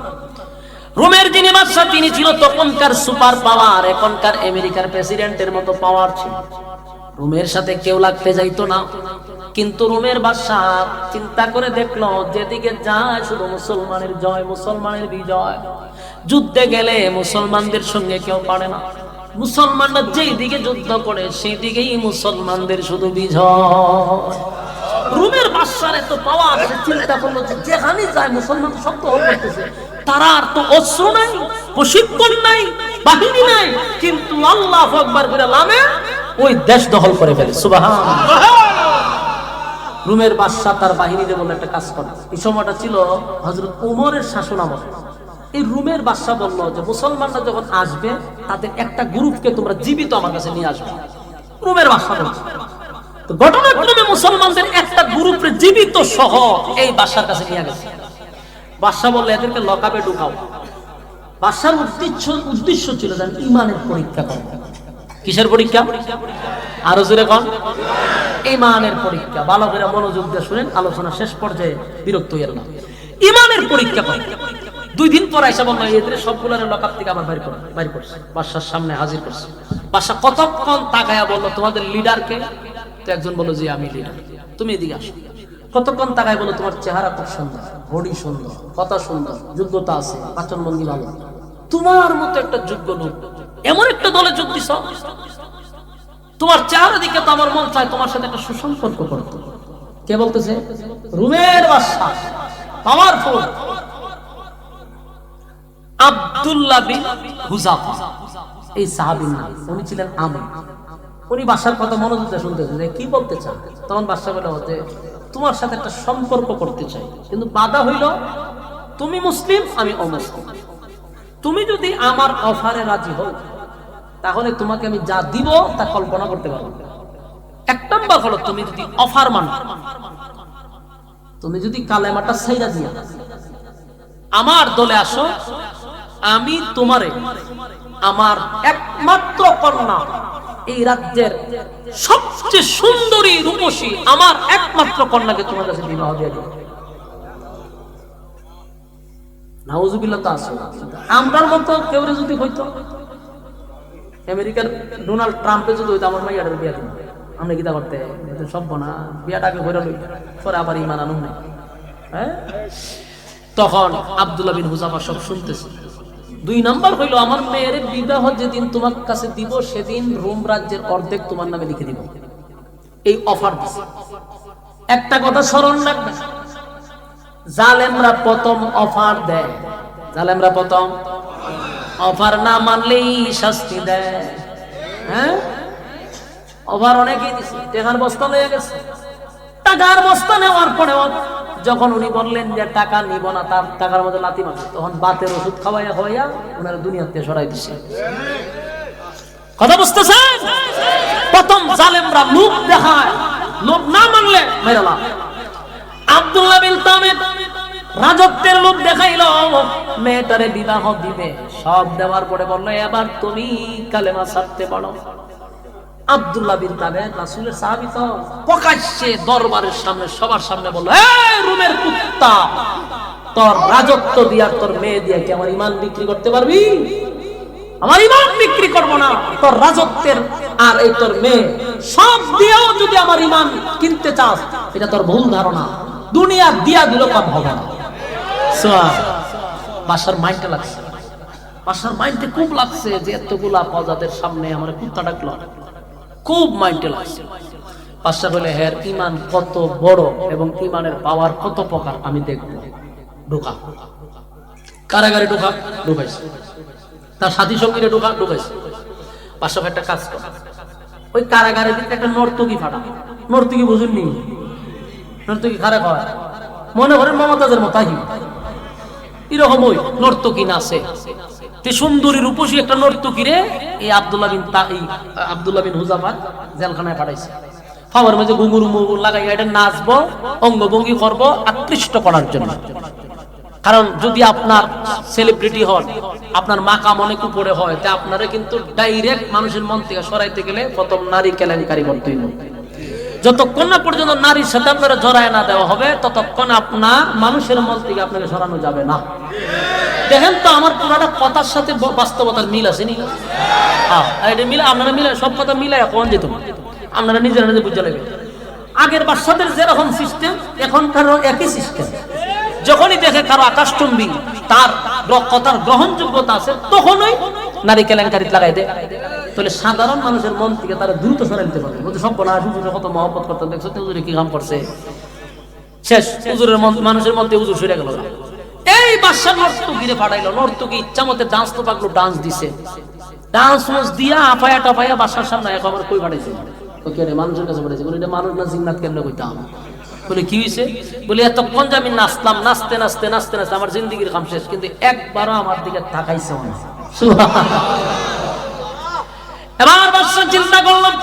A: রোমের যিনি বাদশা, তিনি ছিল তখনকার সুপার পাওয়ার, এখনকার আমেরিকার প্রেসিডেন্টের মতো পাওয়ার ছিল। রোমের সাথে কেউ লাগতে যাইতো না। কিন্তু রোমের বাদশা চিন্তা করে দেখলো, যেদিকে যায় শুধু মুসলমানের জয়, মুসলমানের বিজয়। যুদ্ধে গেলে মুসলমানদের সঙ্গে কেউ পারে না। মুসলমানরা যেই দিকে যুদ্ধ করে সেই দিকেই মুসলমানদের শুধু বিজয়। রোমের বাদশার এত পাওয়ার, চিন্তা করলো যে যেখানে যায় মুসলমান সব তো করতেছে, তারা আর তো অস্ত্র নাই, প্রশিক্ষণ নাই, বাহিনী নাই, কিন্তু আল্লাহু আকবার বলে লামে ওই দেশ দখল করে ফেলে। সুবহানাল্লাহ। রোমের বাদশা তার বাহিনীতে বলে একটা কাজ করে। এই সময়টা ছিল হযরত ওমরের শাসনামল। এই রোমের বাদশা বলল যে মুসলমানরা যখন আসবে তাদের একটা গ্রুপকে তোমরা জীবিত আমার কাছে নিয়ে আসবে। রোমের বাদশা বলছে। তো ঘটনাক্রমে মুসলমানদের একটা গ্রুপে জীবিত সহ এই বাদশার কাছে নিয়ে গেছে। বাদশা বলল, এদেরকে লকআপে ঢুকাও। বাদশার উদ্দেশ্য ছিল যেন ইমানের পরীক্ষা করে। কিসের পরীক্ষা? আরো জোরে কোন? ইমানের পরীক্ষা। ভালো করে মনোযোগ দিয়ে শুনেন, আলোচনা শেষ পর্যায়ে বিরক্ত হইয়ের না। ইমানের পরীক্ষা করে 2 দিন পর এসে বলল এদের সবগুলোর লকআপ থেকে আবার বাইর করছে, বাদশার সামনে হাজির করছে। বাদশা কতক্ষণ তাকায়া বলল তোমাদের লিডার কে? তো একজন বলল যে আমি লিডার। তুমি এদিকে আসো। কতক্ষণ তাকায় বলল তোমার চেহারা খুব সুন্দর, বডি সুন্দর, কথা সুন্দর, যোগ্যতা আছে, আচরণ ভঙ্গি ভালো, তোমার মতো একটা যোগ্য লোক এমন একটা দলে যোগ দিছ, তোমার চেহারা দিকে তো আমার মন চায় তোমার সাথে একটা সুসম্পর্ক করতে। কে বলতেছে? রুমের বাদশা, পাওয়ারফুল আব্দুল্লাহ বিন হুযাফা, এই সাহাবীর নাম। উনি ছিলেন আমির। উনি বাদশার কথা মনোযোগ দিয়ে শুনতেছেন যে কি বলতে চান। তখন বাদশা বলে যে তোমার সাথে একটা সম্পর্ক করতে চাই, কিন্তু বাধা হইল তুমি মুসলিম আমি অমুসলিম। তুমি যদি আমার অফারে রাজি হও তাহলে তোমাকে আমি যা দিব তা কল্পনা করতে পারবো। 1 নাম্বার হলো তুমি যদি অফার মানো, তুমি যদি কালেমাটা ছাইরা দিয়া আমার দলে আসো, আমি তোমারে আমার একমাত্র কন্যা, এই রাজ্যের সবচেয়ে সুন্দরী রূপসী আমার একমাত্র কন্যাকে তোমার কাছে বিবাহ দিয়ে দেব। নাউজুবিল্লাহ। তা আছে আমরার মতো কেউ যদি হইতো, আমেরিকার ডোনাল্ড ট্রাম্পে যদি হইতো আমার মাইয়াটার বিয়া দিন, আমরা কি তা করতে সব না বিয়াটাকে ঘুরে লই পরে আবার ইমান আনুন নাই। হ্যাঁ, তখন আব্দুল্লাহ বিন হুযাফা সব শুনতেছে। 2 নাম্বার হইল আমার মেয়ের বিবাহ যেদিন তোমার কাছে দিব সেদিন রোম রাজ্যের অর্ধেক তোমার নামে লিখে দিব। এই অফার দিছে। একটা কথা স্মরণ রাখবে, জালেমরা প্রথম অফার দেয়, জালেমরা প্রথম অফার না মানলেই শাস্তি দেয়। হ্যাঁ, অফার অনেকেই দিছে, টাকার বস্তা লয়ে গেছে। টাকার বস্তা নেওয়ার পরেও যখন উনি বললেন যে টাকা নিব না, তার টাকার মধ্যে লাথি মারছে, তখন বাতের ওষুধ খাওয়াইয়া ওনারা দুনিয়াতে সরাই দিছে। কথা বুঝতেছেন? প্রথম জালেমরা লোভ দেখায়, লোভ না মানলে মেরালা। আব্দুল্লাহ বিন তামিম রাজত্বের লোভ দেখাইলো, মেয়েটারে বিবাহ দিবে, সব দেওয়ার পরে বললো এবার তুমি কালেমা ছাড়তে পারো। আব্দুল্লাহ বিন তামিম রাসূলের সাহাবী, তো প্রকাশ্যে দরবারের সামনে সবার সামনে বলল, এই রুমের কুত্তা, তোর রাজত্ব দিয়া তোর মেয়ে দিয়া কি আমার ঈমান বিক্রি করতে পারবি? আমার ঈমান বিক্রি করব না। তোর রাজত্বের আর এই তোর মেয়ে সব দিয়েও যদি আমার ঈমান কিনতে চাস, এটা তোর ভুল ধারণা। দুনিয়া দিয়া দিল কম হবে না। বাদশার মাইন্ডে লাগছে, বাদশার মাইন্ডে খুব লাগছে যে এতগুলা প্রজাদের সামনে আমার কুত্তা ডাকলো, খুব মাইন্ডে লাগছে। বাদশা বলে হের ঈমান কত বড় এবং ঈমানের পাওয়ার কত প্রকার আমি দেখব। ঢোকা কারাগারে ঢুকাইছে, তার সাথী সঙ্গীরে ঢুকাইছে। বাদশা একটা কাজ কর, ওই কারাগারের ভিতরে একটা নর্তকী ফাটা। নর্তকী বুঝুননি? নর্তকী খারাপ হয়, মনে করেন মমতাজের মতাই এরকম ওই নর্তকী নাচে। সুন্দরী রূপসী একটা নর্তকীরে এই আব্দুল্লাহ বিন হুযাফা জেলখানায় পাঠাইছে। ফাওয়ার মাঝে ঘুঙুর মুগুর লাগাই এটা নাচবো, অঙ্গভঙ্গি করবো আকৃষ্ট করার জন্য। কারণ যদি আপনার সেলিব্রিটি হন, আপনার মাকাম অনেক উপরে হয়, তা আপনারা কিন্তু ডাইরেক্ট মানুষের মন থেকে সরাইতে গেলে প্রথম নারী কেলেঙ্কারি করতে হইল। যতক্ষণ না পর্যন্ত নারীর সাথে আপনারা জড়ায় না দেওয়া হবে, ততক্ষণ আপনার মানুষের মন থেকে আপনাকে সরানো যাবে না। দেখেন তো আমার পুরাটা কথার সাথে বাস্তবতার মিল আছে নি? হ্যাঁ, এটা মিলে আপনারা মিলে সব কথা মিলে এখন যেত, আপনারা নিজেরা নিজে বুঝতে লাগবে। আগের বাচ্চাদের যেরকম সিস্টেম, এখনকার একই সিস্টেম। যখনই দেখে কারো আকাশচুম্বী, তার কথার গ্রহণযোগ্যতা আছে, তখনই নারী কেলেঙ্কারিতে লাগাই দেয়। তাহলে সাধারণ মানুষের মন থেকে তারা দ্রুত সরাই দিতে পারে। বলতে সব না হুজুরের কত মহব্বত করতেন, দেখছো হুজুরে কি কাম করছে, শেষ হুজুরের মানুষের মধ্যে হুজুর সরে গেল। এই বাদশা নর্তকীরে পাঠাইলো, নর্তকী ইচ্ছা মতে ডান্স তো পাকলো, ডান্স দিছে। ডান্স দিয়া আফায়া টাফায়া বাসার সামনে একবার কই পাঠাইছে, মানুষের কাছে পাঠাইছে। বলে এটা মানুষ না জিন্নাত কেমনে কইতাম? বলে কি হয়েছে? বলে এতক্ষণ যে আমি নাচলাম, নাচতে নাচতে নাচতে নাচতে আমার জিন্দিগির কাম শেষ, কিন্তু একবারও আমার দিকে তাকাইছে না। এবার বাদশা চিন্তা করলাম,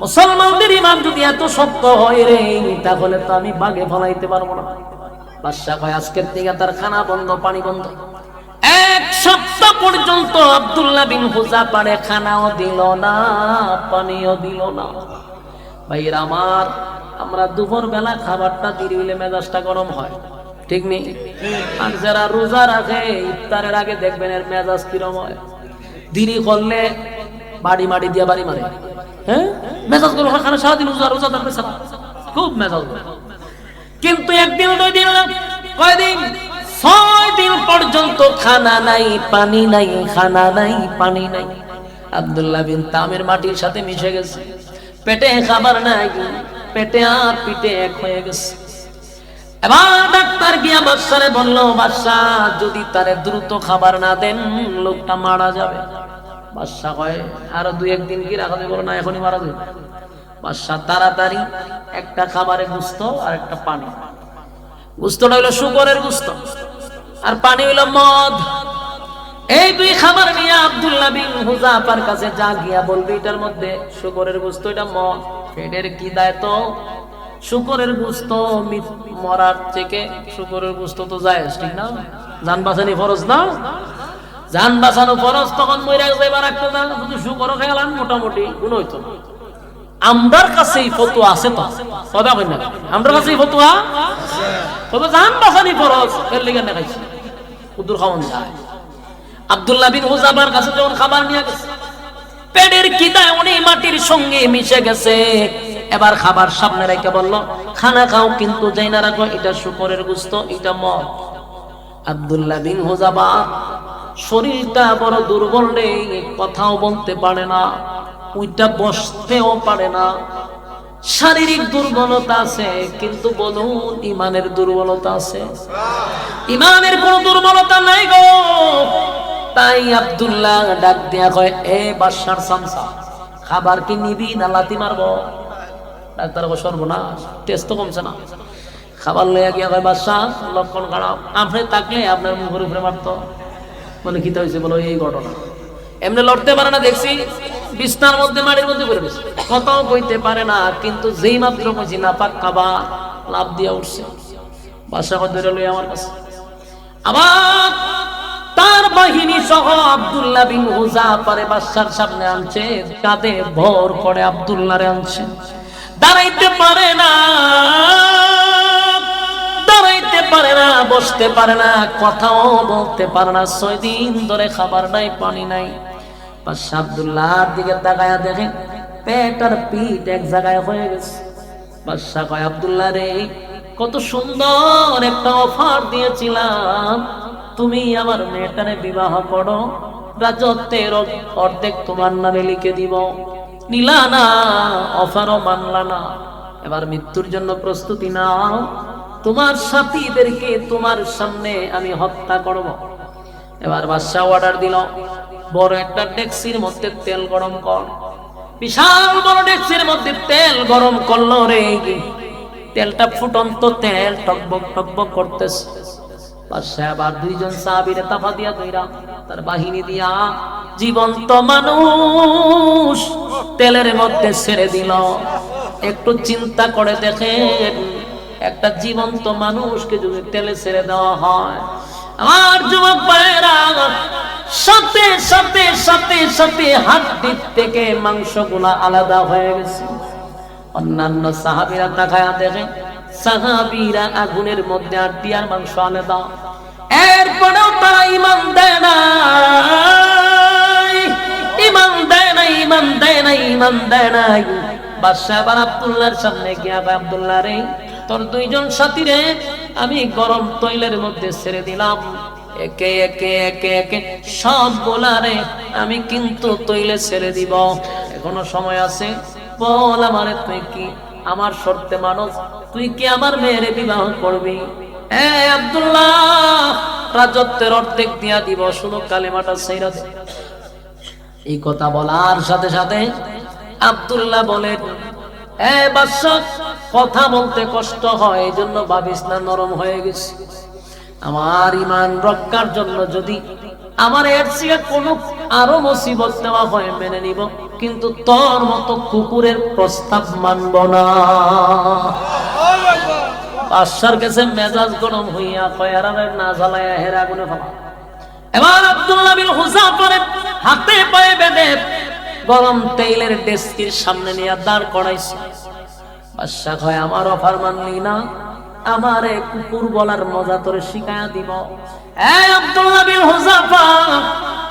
A: মুসলমানদের ইমান যদি এত শক্ত হয় রে, তাহলে তো আমি বাগে ফলাইতে পারবো না। বাদশা কয় আজকের থেকে তার খানা বন্ধ, পানি বন্ধ। এক সপ্তাহ পর্যন্ত আব্দুল্লাহ বিন হুযাফারে খানাও দিল না, পানিও দিল না। ভাইরা আমার, আমরা দুপুর বেলা খাবারটা দেরি হইলে মেজাজটা গরম হয়, ঠিক নেই? আর যারা রোজা রাখে ইফতারের আগে দেখবেন এর মেজাজ কিরম হয়, দেরি করলে বাড়ি মাটি দিয়া বাড়ি মারে। হ্যাঁ, মেজাজ গরম হয়, খানা সারাদিন রোজা রোজা তারপরে খুব মেজাজ গরম। কিন্তু একদিন, 2 দিন না, কয়দিন? 6 দিন পর্যন্ত খানা নাই, পানি নাই, খানা নাই, পানি নাই। আব্দুল্লাহ বিন তামির মাটির সাথে মিশে গেছে, পেটে খাবার নাই, পেটে আর পিঠে এক হয়ে গেছে। এবার ডাক্তার গিয়া বাদশারে বলল, বাদশাহ যদি তারে দ্রুত খাবার না দেন লোকটা মারা যাবে। বাদশাহ কয় আরো 2-1 দিন কি রাখা যাবে? না, এখনই মারা যাবে। বাদশাহ তাড়াতাড়ি একটা খাবারে গোস্ত আর একটা পানি, গোস্তটা হইলো শুকরের গোস্ত আর পানি হইলো মদ। এই 2 খাবার নিয়ে আব্দুল্লাহ বিন হুযাফার কাছে যা গিয়া বলবি এটার মধ্যে শুকরের গোস্ত, এটা মদ। পেটের কি দায়িত্ব? শুকরের গোস্ত মরার থেকে শুকরের গোস্ত তো যায়, ঠিক না? জান বাঁচানি ফরজ না? জান বাঁচানো ফরজ, তখন মইরা যাইবার একটা জান শুধু শুকরও খেলাম মোটামুটি গুণ হইতো না। আমরার কাছে এই ফতোয়া আছে তো, কথা কই না? আমরার কাছে এই ফতোয়া আছে, তবে জান বাঁচানি ফরজ, এর লাগি না খাইছি, কুদুর খাওয়ান যায়। আব্দুল্লাহ বিন হুযাফার কাছে যখন খাবার নিয়ে গেছে, পেটের খিদায় উনি মাটির সঙ্গে মিশে গেছে। এবার খাবার সামনে রেখে বলল, খানা খাও কিন্তু যাই না রাখো, এটা শুকরের গোস্ত, এটা মদ। আব্দুল্লাহ বিন হুযাফার শরীরটা বড় দুর্বল রে, কথাও বলতে পারে না, ওইটা বসতেও পারে না। শারীরিক দুর্বলতা আছে, কিন্তু বলুন ইমানের দুর্বলতা আছে? ইমানের কোন দুর্বলতা নাই গো। তাই আব্দুল্লাহ ডাক দিয়া কয়, এ বাদশার চামচা, খাবার কি নিবি না লাথি মারবো? ডাক্তার সর্বনাশ, টেস্ট তো কমছে না। খাবার লইয়া গিয়া কয়, বাদশাহ লক্ষণ খারাপ, আপনি থাকলে আপনার মুখের উপরে মারতো। বলে কি হয়েছে? বলো এই ঘটনা। এমনি লড়তে পারে না, দেখছি বিছনার মধ্যে মাটির মধ্যে পড়ে গেছে, কথাও কইতে পারে না। কিন্তু যেই মাত্র কইছি নাপাক খাবার, লাভ দিয়া উঠছে। বাদশাহ ধরে লই আমার কাছে। আবার তার বাহিনী সহ আব্দুল্লাহ বিন হুযাফারে বাদশার সামনে আনছে, কাঁধে ভর করে আব্দুল্লাহরে আনছে। দাঁড়াইতে পারে না, দাঁড়াইতে পারে না, বসতে পারে না, কথাও বলতে পারে না। 6 দিন ধরে খাবার নাই, পানি নাই। বাদশা আব্দুল্লাহর দিকে তাকায়া দেখে পেট আর পিঠ এক জায়গায় হয়ে গেছে। বাদশা কয়, আব্দুল্লাহ রে, কত সুন্দর একটা অফার দিয়েছিলাম, তুমি আমার মেয়েটারে বিবাহ করো, রাজত্বের অর্ধেক তোমার নামে লিখে দিব, নিলা না, অফারও মানলা না। এবার মৃত্যুর জন্য প্রস্তুতি নাও, তোমার সাথীদেরকে তোমার সামনে আমি হত্যা করব। এবার বাদশা অর্ডার দিল, বড় একটা ডেক্সির মধ্যে তেল গরম কর। বিশাল বড় ডেক্সির মধ্যে তেল গরম করলো রে, তেলটা ফুটন্ত তেল, টকবক টকবক করতেছে। বাদশা আবার 2 জন সাহাবীরে তাফা দিয়া কইরা তার বাহিনী দিয়া জীবন্ত মানুষ তেলের মধ্যে ছেড়ে দিল। একটু চিন্তা করে দেখেন, একটা জীবন্ত মানুষকে যদি তেলে ছেড়ে দেওয়া হয়, আমার যুবক ভাইরা, সাথে সাথে সাথে সাথে হাড্ডি থেকে মাংসগুলা আলাদা হয়ে গেছে। অন্যান্য সাহাবীরা তাকায়া দেখে, সাহাবীরা আগুনের মধ্যে হাড্ডি আর মাংস আলাদা। এরপরেও তারা ঈমান দেয় না, ঈমান দেয় না, ঈমান দেয় না, ঈমান দেয় না। বাদশা আবার আব্দুল্লাহর সামনে গিয়া কয়, আব্দুল্লাহ রে, তোর 2 জন সাথী রে আমি গরম তৈলের মধ্যে ছেড়ে দিলাম, একে একে একে একে সব গোলারে আমি কিন্তু তৈলে ছেড়ে দিব। এখনো সময় আছে, বল আমারে, তুই কি আমার শর্তে মানুষ, তুই কি আমার মেয়েরে বিবাহ করবি? আব্দুল্লাহ, রাজত্বের অর্ধেক দিয়া দিব, শুধু কালেমাটা ছেড়ে দে। এই কথা বলার সাথে সাথে আব্দুল্লাহ বলেন, বাদশা, কথা বলতে কষ্ট হয়, এই জন্য ভাবিস না নরম হয়ে গেছে। আমার ঈমান রক্ষার জন্য যদি আমার এর থেকে কোনো আরো মুসিবত দেওয়া হয় মেনে নিব, কিন্তু তোর মতো কুকুরের প্রস্তাব মানব না। বাদশার কাছে মেজাজ গরম হইয়া কয়, আর না জ্বালায়া হেরা আগুনে ফেলা। এবার আব্দুল্লাহ বিন হুযাফার হাতে পায়ে বেঁধে গরম তেলের ডেস্কির সামনে নিয়ে দাঁড় করাইছে। বাদশা কয় আমার অফার মানলি না, আমারে কুকুর বলার মজা তোরে শিখায়া দিব। এই আব্দুল্লাহ বিন হুযাফার,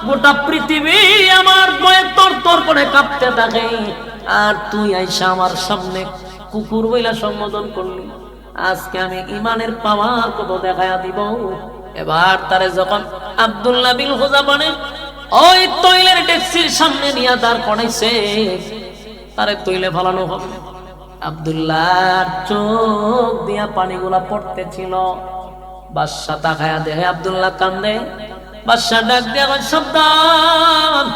A: গোটা পৃথিবী আমার ভয়ে তরতর করে কাঁপতে থাকে, আর তুই আইসা আমার সামনে কুকুর বইলা সম্বোধন করলি। আজকে আমি ইমানের পাওয়ার কত দেখায়া দিব। এবার তারে যখন আব্দুল্লাহ বিন হুযাফার ওই তৈলের ডেস্কির সামনে নিয়ে দাঁড় করাইছে, তারে তৈলে ফালানো হবে। আব্দুল্লাহ চোখ দিয়া পানিগুলা পড়তেছিল। বাদশা তাকায়া দেখে আব্দুল্লাহ কান্দে। বাদশা ডাক দিয়া কয়, সাবধান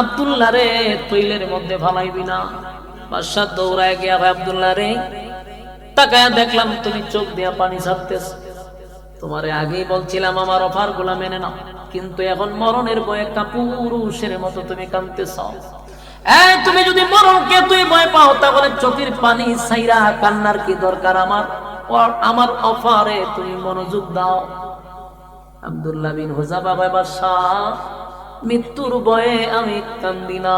A: আব্দুল্লাহ রে, তৈলের মধ্যে ফালাইবি না। বাদশা দৌড়ায় গিয়া ভাই আব্দুল্লাহ রে, তাকায়া দেখলাম তুমি চোখ দিয়া পানি ছাড়তেছ। তোমারে আগেই বলছিলাম আমার অফার গুলা মেনে নাও, কিন্তু এখন মরণের ভয়ে একটা পুরুষের মতো তুমি কাঁদতেছ। এই তুমি যদি মরণকে তুই ভয় পাও, তাহলে চোখের পানি ছাইরা কান্নার কি দরকার? আমার অফারে তুমি মনোযোগ দাও। আব্দুল্লাহ বিন হুযাফা কয়, বাদশা মৃত্যুর ভয়ে আমি কান্দি না।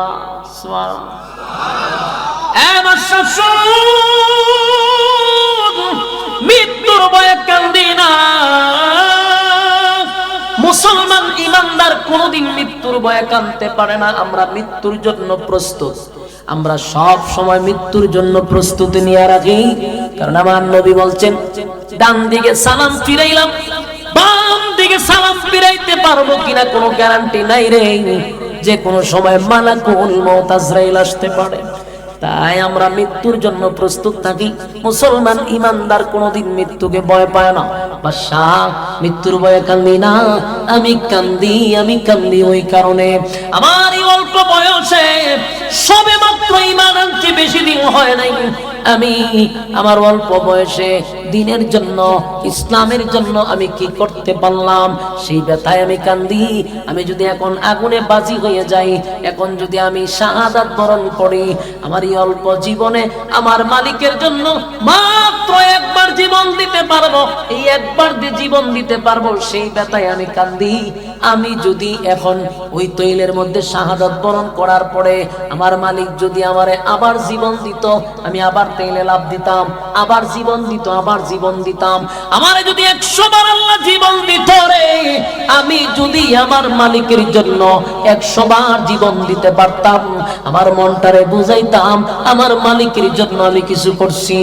A: মৃত্যুর ভয়ে কান্দি না। মুসলমান ইমানদার কোনদিন মৃত্যুর ভয়ে কাঁদতে পারে না। আমরা মৃত্যুর জন্য প্রস্তুত, আমরা সব সময় মৃত্যুর জন্য প্রস্তুতি নিয়ে রাখি। কারণ আমার নবী বলছেন, ডান দিকে সালাম ফিরাইলাম, বাম দিকে সালাম ফিরাইতে পারবো কিনা কোনো গ্যারান্টি নাই রে। যে কোনো সময় মালাকুল মউত আজরাইল আসতে পারে। তাই আমরা মৃত্যুর জন্য প্রস্তুত থাকি। মুসলমান ইমানদার কোনদিন মৃত্যুকে ভয় পায় না। বাদশা মৃত্যুর ভয়ে কান্দি না, আমি কান্দি ওই কারণে আমার এই অল্প বয়সে সবে মাত্র ঈমান আনতে বেশি দিন হয় নাই। আমি আমার অল্প বয়সে দ্বীনের জন্য, ইসলামের জন্য আমি কি করতে পারলাম, সেই ব্যথায় আমি কান্দি। আমি যদি এখন আগুনে বাজি হয়ে যাই, এখন যদি আমি শাহাদাত বরণ করি, আমার এই অল্প জীবনে আমার মালিকের জন্য মাত্র একবার জীবন দিতে পারবো, এই একবার দিয়ে জীবন দিতে পারবো, সেই ব্যথায় আমি কান্দি। আমি যদি এখন ওই তৈলের মধ্যে শাহাদাত বরণ করার পরে আমার মালিক যদি আমারে আবার জীবন দিত, আমি আবার তেলে লাভ দিতাম, আবার জীবন দিতাম। আমারে যদি 100 বার আল্লাহ জীবন দিত রে, আমি যদি আমার মালিকের জন্য 100 বার জীবন দিতে পারতাম, আমার মনটারে বুঝাইতাম আমার মালিকের জন্য আমি কিছু করছি।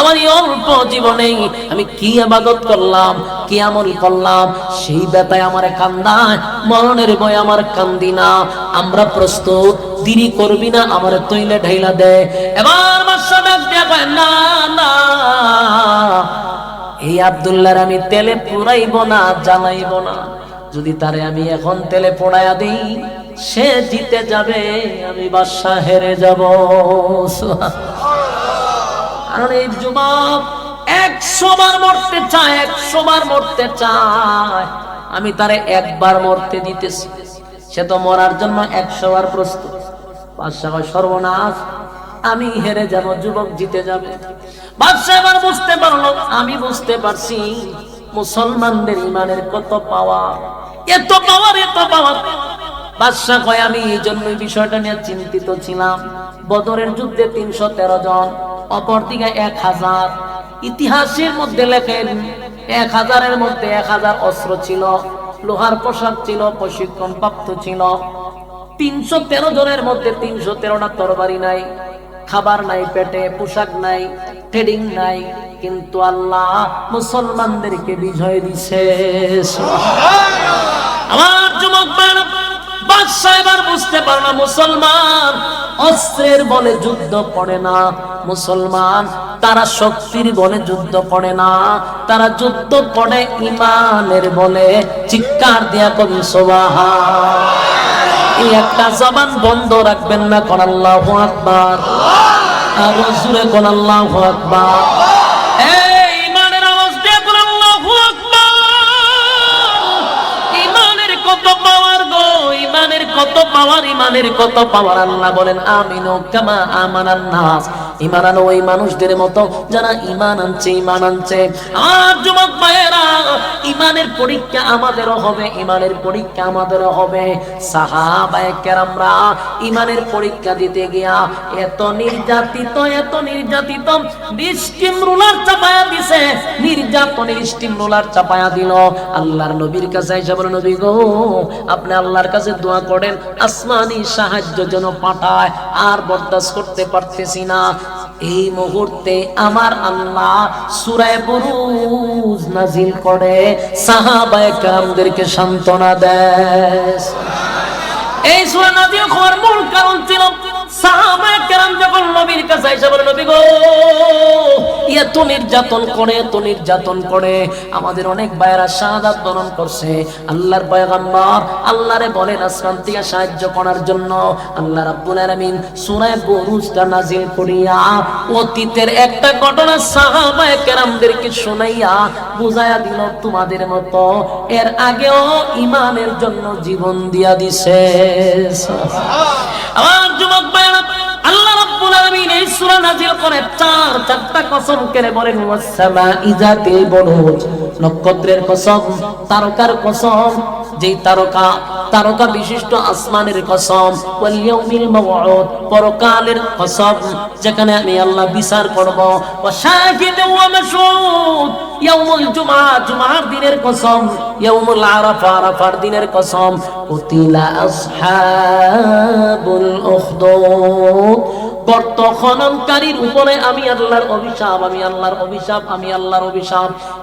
A: আমার এই অল্প জীবনে আমি কি ইবাদত করলাম, কি আমল করলাম, সেই ব্যথায় আমার কান্দায়, মরণের ভয় আমার কান্দি না। আমরা প্রস্তুত, দেরি করবি না, আমার তৈলে ঢাইলা দে। এবার বাদশা ডাক দিয়া কয়, না না, এই আব্দুল্লাহর আমি তেলে পুরাইব না, জ্বালাইব না। যদি তারে আমি এখন তেলে পোড়াইয়া দিই, সে জিতে যাবে, আমি বাদশা হেরে যাব। কারণ এই যুবক 100 বার মরতে চায়, 100 বার মরতে চায়। আমি তারে একবার মরতে দিতেছি, সে তো মরার জন্য 100 বার প্রস্তুত। বাদশা কয়, সর্বনাশ, আমি হেরে যাব, যুবক জিতে যাবে। বাদশা এবার বুঝতে পারলো, আমি বুঝতে পারছি মুসলমানদের ইমানের কত পাওয়ার, এত পাওয়ার। বাদশা কয়, আমি এই জন্যই বিষয়টা নিয়ে চিন্তিত ছিলাম। বদরের যুদ্ধে 313 জন, অপরদিকে 1000। ইতিহাসের মধ্যে লেখেন 1000-এর মধ্যে 1000 অস্ত্র ছিল, লোহার পোশাক ছিল, প্রশিক্ষণ প্রাপ্ত ছিল। 313 জনের মধ্যে 313টা তরবারি নাই, খাবার নাই পেটে, পোশাক নাই, ট্রেডিং নাই, কিন্তু আল্লাহ মুসলমানদেরকে বিজয় দিছে। আমার যুবক বাদশা এবার বুঝতে পারলো, মুসলমান অস্ত্রের বলে যুদ্ধ করে না, মুসলমান তারা শক্তির বলে যুদ্ধ করে না, তারা যুদ্ধ করে ইমানের বলে। চিৎকার দিয়া কবি সুবহান। এই একটা জবান বন্ধ রাখবেন না, কোন আল্লাহু আকবার, আর জোরে কোন আল্লাহু আকবার। এই ইমানের আওয়াজ দিয়ে কোন আল্লাহু আকবার। ইমানের কত পাওয়ার গো, ইমানের কত পাওয়ার, ইমানের কত পাওয়ার। আল্লাহ বলেন, আমিনু কামা আমানান নাস, ঈমান আনো ওই মানুষদের মতো যারা ঈমান আনছে। আর যুবক ভাইয়েরা, ঈমানের পরীক্ষা আমাদেরও হবে, ঈমানের পরীক্ষা আমাদেরও হবে। সাহাবায়ে কেরামরা ঈমানের পরীক্ষা দিতে গিয়া এত নির্যাতিত স্টিম রোলার চাপায়া দিছে, নির্যাতনের স্টিম রোলার চাপায়া দিল। আল্লাহর নবীর কাছে এসে বলে, নবী গো, আপনি আল্লাহর কাছে দোয়া করেন আসমানি সাহায্য যেন পাঠায়, আর বরদাস্ত করতে পারতেছি না। এই মুহূর্তে আমার আল্লাহ সূরা বুরুজ নাজিল করে সাহাবায়ে কেরামদেরকে সান্ত্বনা দেয়। এই সূরা নাজিল হওয়ার মূল কারণ ছিল সাহাবায়ে কেরাম যখন নবীর কাছে এসে বলে, নবী গো, এত নির্যাতন করে আমাদের অনেক ভাইয়েরা শাহাদাত বরণ করছে। আল্লাহর পয়গম্বর আল্লাহরে বলেন আসমান থেকে সাহায্য করার জন্য। আল্লাহ রাব্বুল আলামিন সূরা বুরুজটা নাজিল করিয়া অতীতের একটা ঘটনা সাহাবায়ে কেরামদেরকে শোনাইয়া বুঝায়া দিল, তোমাদের মতো এর আগেও ঈমানের জন্য জীবন দিয়া দিছে। আমার যুবক ভাইরা, আল্লাহ রাব্বুল আলামিন এই সূরা নাজিল করে চারটা কসম করে বলেন, ওয়াস-সামাঈ যাতিল বুরুজ, নক্ষত্রের কসম, তারকার কসম, যেই তারকা বিশিষ্ট আসমানের কসম, ওয়াল ইয়াউমিল মাউউদ, পরকালের কসম, যেখানে আমি আল্লাহ বিচার করব, ওয়া শাহিদ ওয়া মাশহুদ, ইয়াউমুল জুমার দিনের কসম, ইয়াউমুল আরাফার দিনের কসম, কুতিলা আসহাবুল উখদুদ, গর্ত খননকারীর উপরে আমি আল্লাহর অভিশাপ।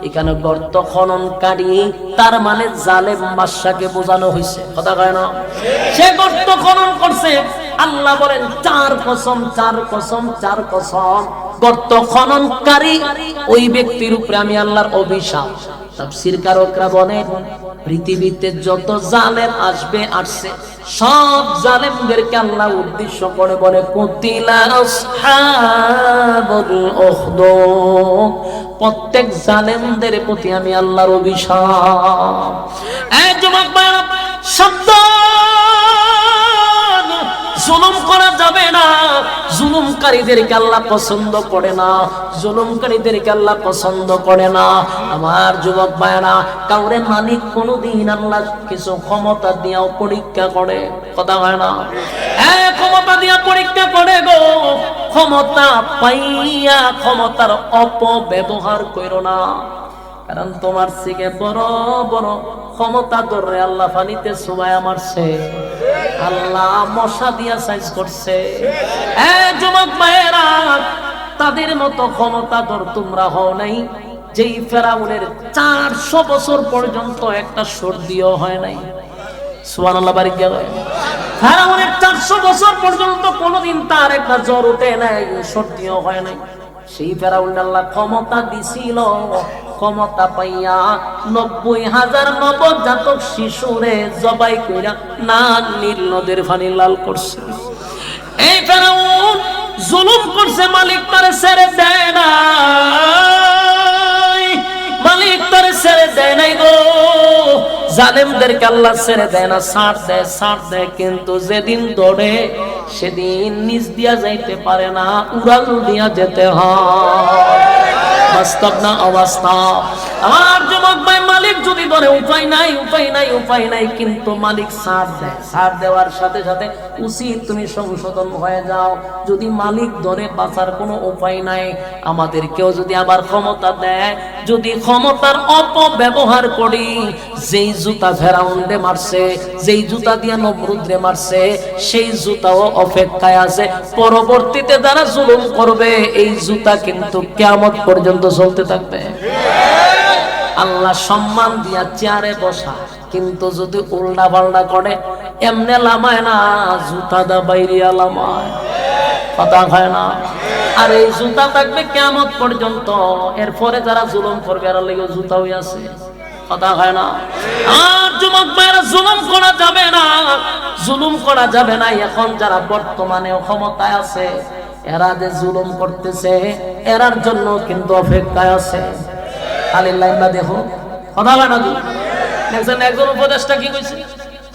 A: এখানে গর্ত খননকারী তার মানে জালেম বাদশাকে বোঝানো হয়েছে, কথা কয় না? সে গর্ত খনন করছে, আল্লাহ বলেন চার কসম, গর্ত খননকারী ওই ব্যক্তির উপরে আমি আল্লাহর অভিশাপ। তাফসীরকারকরা বলেন, পৃথিবীতে যত জালেম আসছে সব জালেমদেরকে আল্লাহ উদ্দেশ্য করে বলে, কুতিলা আসহাবুল উখদুদ, প্রত্যেক জালেমদের প্রতি আমি আল্লাহর অভিশাপ। এই যুবক ভাইরা, সাবধান, জুলুম করা যাবে না। জুলুমকারীদেরকে আল্লাহ পছন্দ করে না। আমার যুবক ভাইরা, কাউরে মালিক কোনদিন আল্লাহ কিছু ক্ষমতা দিয়াও পরীক্ষা করে, কথা হয় না? ক্ষমতা দিয়া পরীক্ষা করে গো। ক্ষমতা পাইয়া ক্ষমতার অপব্যবহার করো না, কারণ তোমার থেকে বড় ক্ষমতা ধরে আল্লাহ পানিতে চুবায়া মারছে, আল্লাহ মশা দিয়া সাইজ করছে। যুবক ভাইয়েরা, তাদের মতো ক্ষমতা ধর তোমরা হও নাই। যেই ফেরাউনের 400 বছর পর্যন্ত একটা সর্দিও হয় নাই। সুবহানাল্লাহ, বারিক গেল। ফেরাউনের 400 বছর পর্যন্ত কোনোদিন তার একটা জ্বর উঠে নাই, সর্দিও হয় নাই। সেই ফেরাউন আল্লাহ ক্ষমতা দিছিল, ক্ষমতা পাইয়া 90,000 নবজাতক শিশুরে জবাই কইরা নীল নদের পানি লাল করছে। এই ফেরাউন জুলুম করছে, মালিক তারে ছেড়ে দেয় নাই গো। জালেমদেরকে আল্লাহ ছেড়ে দেয় না, ছাড় দেয়, কিন্তু যেদিন দৌড়ে সেদিন নিজ দিয়া যাইতে পারে না, উড়াল দিয়া যেতে হয়। বাস্তব না অবাস্তব? আমার যুবক ভাই, মালিক যদি ধরে উপায় নাই, কিন্তু মালিক ছাড় দেওয়ার সাথে সাথে উচিত তুমি সংশোধন হয়ে যাও। যদি মালিক ধরে বাঁচার কোনো উপায় নাই, আমাদেরকেও যদি আবার ক্ষমতা দেয়, যদি ক্ষমতার অপব্যবহার করি, যেই জুতা ফেরাউন্ডে মারছে, যেই জুতা দিয়া নমরুদরে মারছে, সেই জুতাও অপেক্ষায় আছে। পরবর্তীতে যারা জুলুম করবে, এই জুতা কিন্তু কিয়ামত পর্যন্ত চলতে থাকবে। আল্লাহ সম্মান দিয়া চেয়ারে বসা, কিন্তু যদি উল্টা পাল্টা করে এমনে লামায় না, জুতা দা বাইরিয়া লামায়, কথা হয় না? আর এই জুতা থাকবে কিয়ামত পর্যন্ত। এরপরে যারা জুলুম করবে, আর লেগে জুতা হয়ে আছে, কথা হয় না? আর যুবক ভাইরা, জুলুম করা যাবে না। এখন যারা বর্তমানে ক্ষমতায় আছে, এরা যে জুলুম করতেছে, এরার জন্য কিন্তু অপেক্ষায় আছে। আলিল্লাহ দেখো, কথা হয় না? একজন উপদেষ্টা কি কইছে?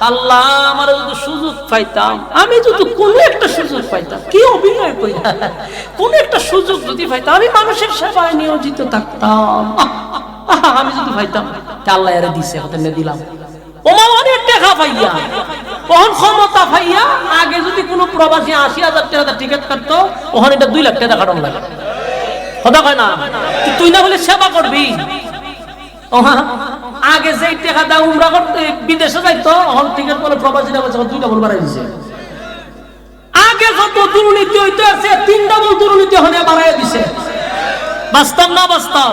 A: আল্লাহ আমার যদি সুযোগ পাইতাম, আমি যদি কোনো একটা সুযোগ পাইতাম, কি অভিনয় করি, কোন একটা সুযোগ যদি পাইতাম, আমি মানুষের সেবায় নিয়োজিত থাকতাম, আমি যদি পাইতাম, আল্লাহ এর দিছে, হতে দিলাম। ওমা অনেক টাকা পাইয়া, কখন ক্ষমতা পাইয়া, আগে যদি কোনো প্রবাসী ৮০,০০০ টাকা টিকিট কাটতো, ওখানে এটা ২ লাখ টাকা কাটন লাগে। কথা কয় না, তুই না বলে সেবা করবি। আগে যে টাকা দা উমরা করতে বিদেশে যাইতো, এখন টিকিট বলে প্রবাসীরা বলছে ২ ডাবল বাড়াই দিছে। আগে যত দুর্নীতি হইতে আছে ৩ ডাবল দুর্নীতি হনে বাড়াই দিছে। বাস্তব না বাস্তব?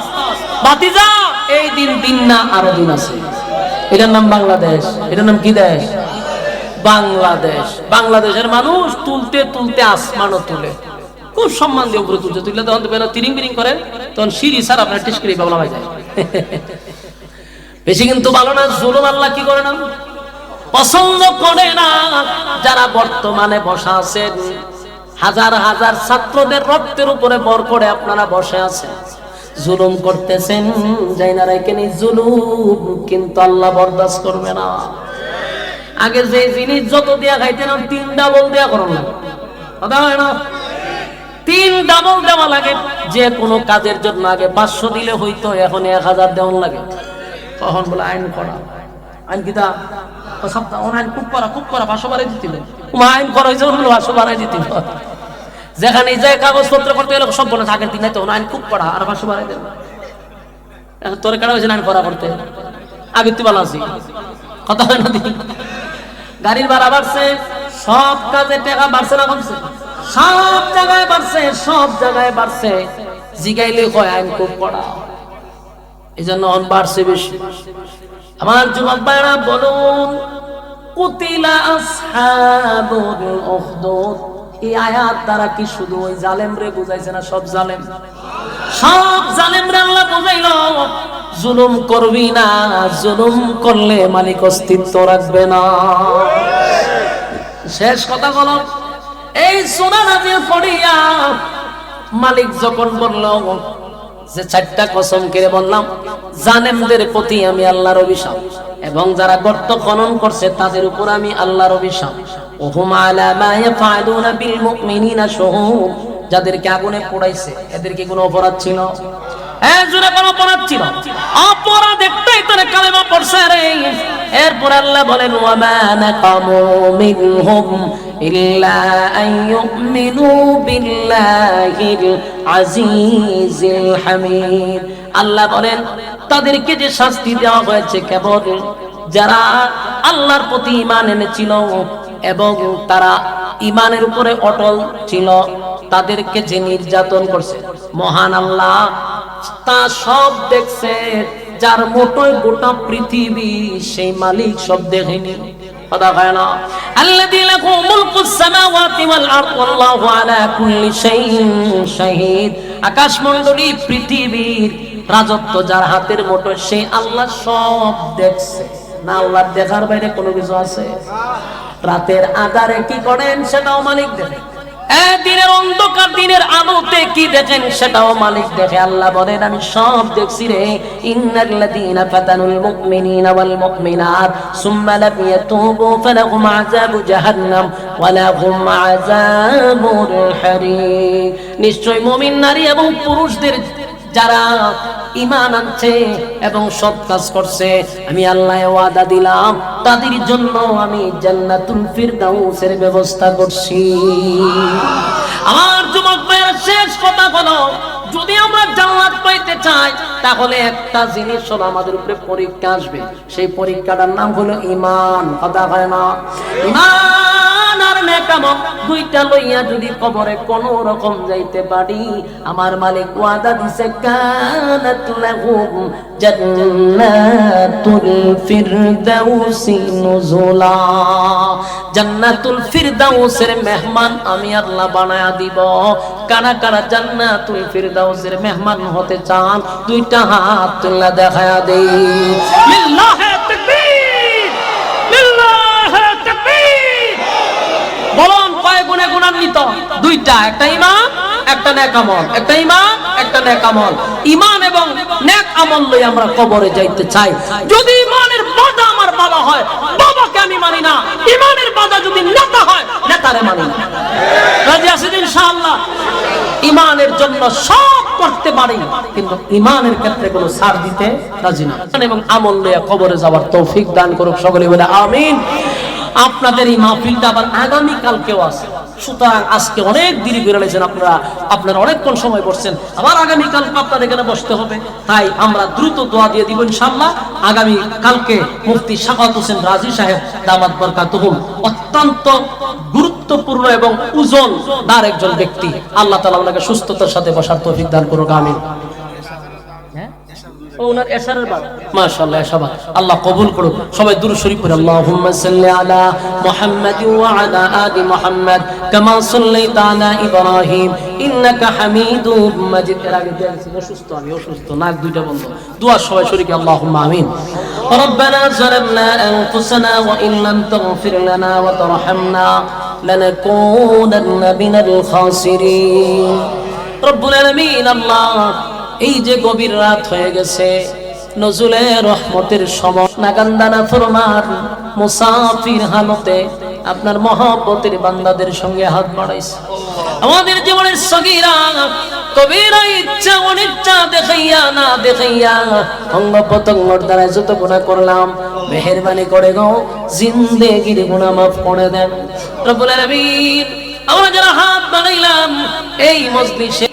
A: ভাতিজা, এই দিন না, আরো দিন আছে। এটার নাম বাংলাদেশ। এটার নাম কি দেশ? বাংলাদেশ। বাংলাদেশের মানুষ তুলতে তুলতে আসমানও তুলে, খুব সম্মান দিয়ে উপরে তুলতে তুললে তখন তিরিং বিরিং করে, তখন সিঁড়ি স্যার আপনার টিস্করি বাবলা হয়ে যায়। বেশি কিন্তু ভালো না। জুলুম আল্লাহ কি করে না, পছন্দ করে না। যারা বর্তমানে বসা আছেন, হাজার হাজার ছাত্রদের রক্তের উপরে ভর করে আপনারা বসে আছেন, জুলুম করতেছেন, যাই না রেখে নি জুলুম, কিন্তু আল্লাহ বরদাস্ত করবে না। আগে যে জিনিস যত দিয়া খাইতেন ৩ ডাবল দেয়া করুন না, কথা হয় না? ৩ ডাবল দেওয়া লাগে। যে কোনো কাজের জন্য আগে ৫০০ দিলে হইতো, এখন ১০০০ দেওয়ান লাগে। তখন বলে আইন করা, আইন কিতা সপ্তাহ আইন খুব করা ৫০০ বাড়াই দিতে, আইন করা হয়েছে ৫০০ বাড়াই দিতে। যেখানে যে কাগজপত্র করতে গেলে সব বলে থাকেন দিন, তখন আইন খুব করা, আর ৫০০ বাড়াই দেন। তোর কাটা হয়েছে আইন করা করতে, আগে তুই ভালো আছি, কথা হয় না? গাড়ির ভাড়া বাড়ছে, সব কাজে টাকা বাড়ছে না কমছে? সব জায়গায় বাড়ছে, সব জায়গায় বাড়ছে। জিগাইলে কয় আইন খুব কড়া, এই জন্য অন বাড়ছে বেশি। আমার যুবক ভাইরা বলুন, কুতিলা আসহাবুল উখদুদ, এই আয়াত দ্বারা কি শুধু ওই জালেম রে বুঝাইছে না? সব জালেম, সব জালেম রে আল্লাহ বুঝাইলো, জুলুম করবি না, জুলুম করলে মালিক অস্তিত্ব রাখবে না। শেষ কথা বলো, এই সূরা নাযিল পড়িয়া মালিক যখন বলল যে ৪টা কসম করে বললাম, জালেমদের প্রতি আমি আল্লাহর অভিশাপ, এবং যারা গর্ত খনন করছে তাদের উপর আমি আল্লাহর অভিশাপ। ওহুম আলা মা ইয়াফআলুনা বিল মুমিনিনা শুহুদ, যাদেরকে আগুনে পোড়াইছে এদের কি কোনো অপরাধ ছিল? জোরে কোনো অপরাধ ছিল? অপরাধ একটাই, তারা কালেমা পড়ছে রে। এরপর আল্লাহ বলেন, ওয়া মা নাকামু মিনহুম ইল্লা আন ইউমিনু বিল্লাহিল আজিজিল হামিদ। আল্লাহ বলেন, তাদেরকে যে শাস্তি দেওয়া হয়েছে কেবল যারা আল্লাহর প্রতি ঈমান এনেছিল এবং তারা ঈমানের উপরে অটল ছিল, তাদেরকে যে নির্যাতন করছে মহান আল্লাহ তা সব দেখছে। যার মোটয় গোটা পৃথিবী, সেই মালিক সব দেখেনি। কথা হয় না? আল্লাযী লাহু মুলকুস সামাওয়াতি ওয়াল আরদ ওয়াল্লাহু আলা কুল্লি শাইইন শাহীদ। আকাশমণ্ডলী পৃথিবীর রাজত্ব যার হাতের মুঠোয়, সেই আল্লাহ সব দেখছে। না আল্লাহর দেখার বাইরে কোনো কিছু আছে? রাতের আঁধারে কি করেন সেটাও মালিক দেখে, দিনের অন্ধকার দিনের আলোতে কি দেখেন সেটাও মালিক দেখে। আল্লাহ বলেন, আমি সব দেখছি রে। ইন্নাল্লাযীনা ফাতানুল মুমিনিনা ওয়াল মুমিনাত সুম্মা লাম ইয়াতুবু ফালাহুম আযাবু জাহান্নাম ওয়া লাহুম আযাবুল হারিক। নিশ্চয় মুমিন নারী এবং পুরুষদের যারা ঈমান আনছে এবং সৎ কাজ করছে, আমি আল্লাহ ওয়াদা দিলাম তাদের জন্য আমি জান্নাতুল ফিরদাউসের ব্যবস্থা করছি। আমার যুবক ভাইয়ের শেষ কথা হলো, যদি আমরা জান্নাত পাইতে চাই তাহলে একটা জিনিস হলো, আমাদের উপরে পরীক্ষা আসবে। সেই পরীক্ষাটার নাম হলো ঈমান। কথা হয় না? ঈমান আর নেক আমল দুইটা লইয়া যদি কবরে কোন রকম যাইতে পারি, আমার মালিক ওয়াদা দিছে, কানাত লাহুম জান্নাতুল ফিরদাউসি নুজুলা। জান্নাতুল ফিরদাউসের মেহমান আমি আল্লাহ বানায়া দিব। কারা কারা জান্নাতুল ফিরদাউসের মেহমান হতে চান? দুইটা হাত তুলে দেখায়া দেই। লিল্লাহি তাকবীর, লিল্লাহি তাকবীর। বলুন কয় গুণে গুণান্বিত? দুইটা, একটা ঈমান, একটা নেক আমল। একটা ঈমান, একটা নেক আমল। ঈমান এবং নেক আমল লই আমরা কবরে যাইতে চাই। যদি ঈমানের বাধা আমার ভালো হয়, বাবাকে আমি মানি জন্য সব করতে পারি, কিন্তু ঈমানের ক্ষেত্রে কোনো ছাড় দিতে রাজি না। এবং আমল নিয়ে কবরে যাওয়ার তৌফিক দান করুক সকলে বলে আমিন। আপনাদের এই মাহফিলটা আবার আগামী কালকেও আছে, সুতরাং আজকে অনেক দেরি করে নিয়েছেন আপনারা অনেকক্ষণ সময় বসছেন, আবার আগামী কাল আপনাদের এখানে বসতে হবে। তাই আমরা দ্রুত দোয়া দিয়ে দিব ইনশাআল্লাহ। আগামী কালকে মুফতি শাফাত হোসেন রাজি সাহেব দামাত বরকাতুহুম অত্যন্ত গুরুত্বপূর্ণ এবং ওজনদার একজন ব্যক্তি, আল্লাহ তাআলা ওনাকে সুস্থতার সাথে বসার তৌফিক দান করুক আমিন। ওনার এশারের বাদ মাশাআল্লাহ এশাবা আল্লাহ কবুল করুক। সবাই দুরূদ শরীফ পড়ে আল্লাহুম্মা সাল্লি আলা মুহাম্মাদ ওয়া আলা আলি মুহাম্মাদ কামা সাল্লাইতা আলা ইব্রাহিম ইন্নাকা হামিদুম মাজিদ। এর আগে দিয়েছি আমি অসুস্থ, নাক দুইটা বন্ধ। দোয়া সবাই শরীকে আল্লাহুম্মা আমিন। রব্বানা যালামনা আনফুসানা ওয়া ইন লাম তাগফির লানা ওয়া তারহামনা লানাকুনান্না মিনাল খাসিরিন। রব্বুল আলামিন আল্লাহ, এই যে গভীর রাত হয়ে গেছে, নজুলে রহমতের সময়, নাগান্দানা ফরমান মুসাফির হালতে আপনার মহব্বতের বান্দাদের সঙ্গে হাত বাড়াইছে। আমাদের জীবনের সগীরা কবিরা ইচ্ছা অনিচ্ছা দেখাইয়া না দেখাইয়া অঙ্গ প্রত্যঙ্গর দ্বারা যত গুনাহ করলাম, মেহেরবানি করে গো জিন্দেগির গুনাহ মাফ করে দেন রব্বুল আলামিন। আমরা যারা হাত বাড়াইলাম এই মজলিসে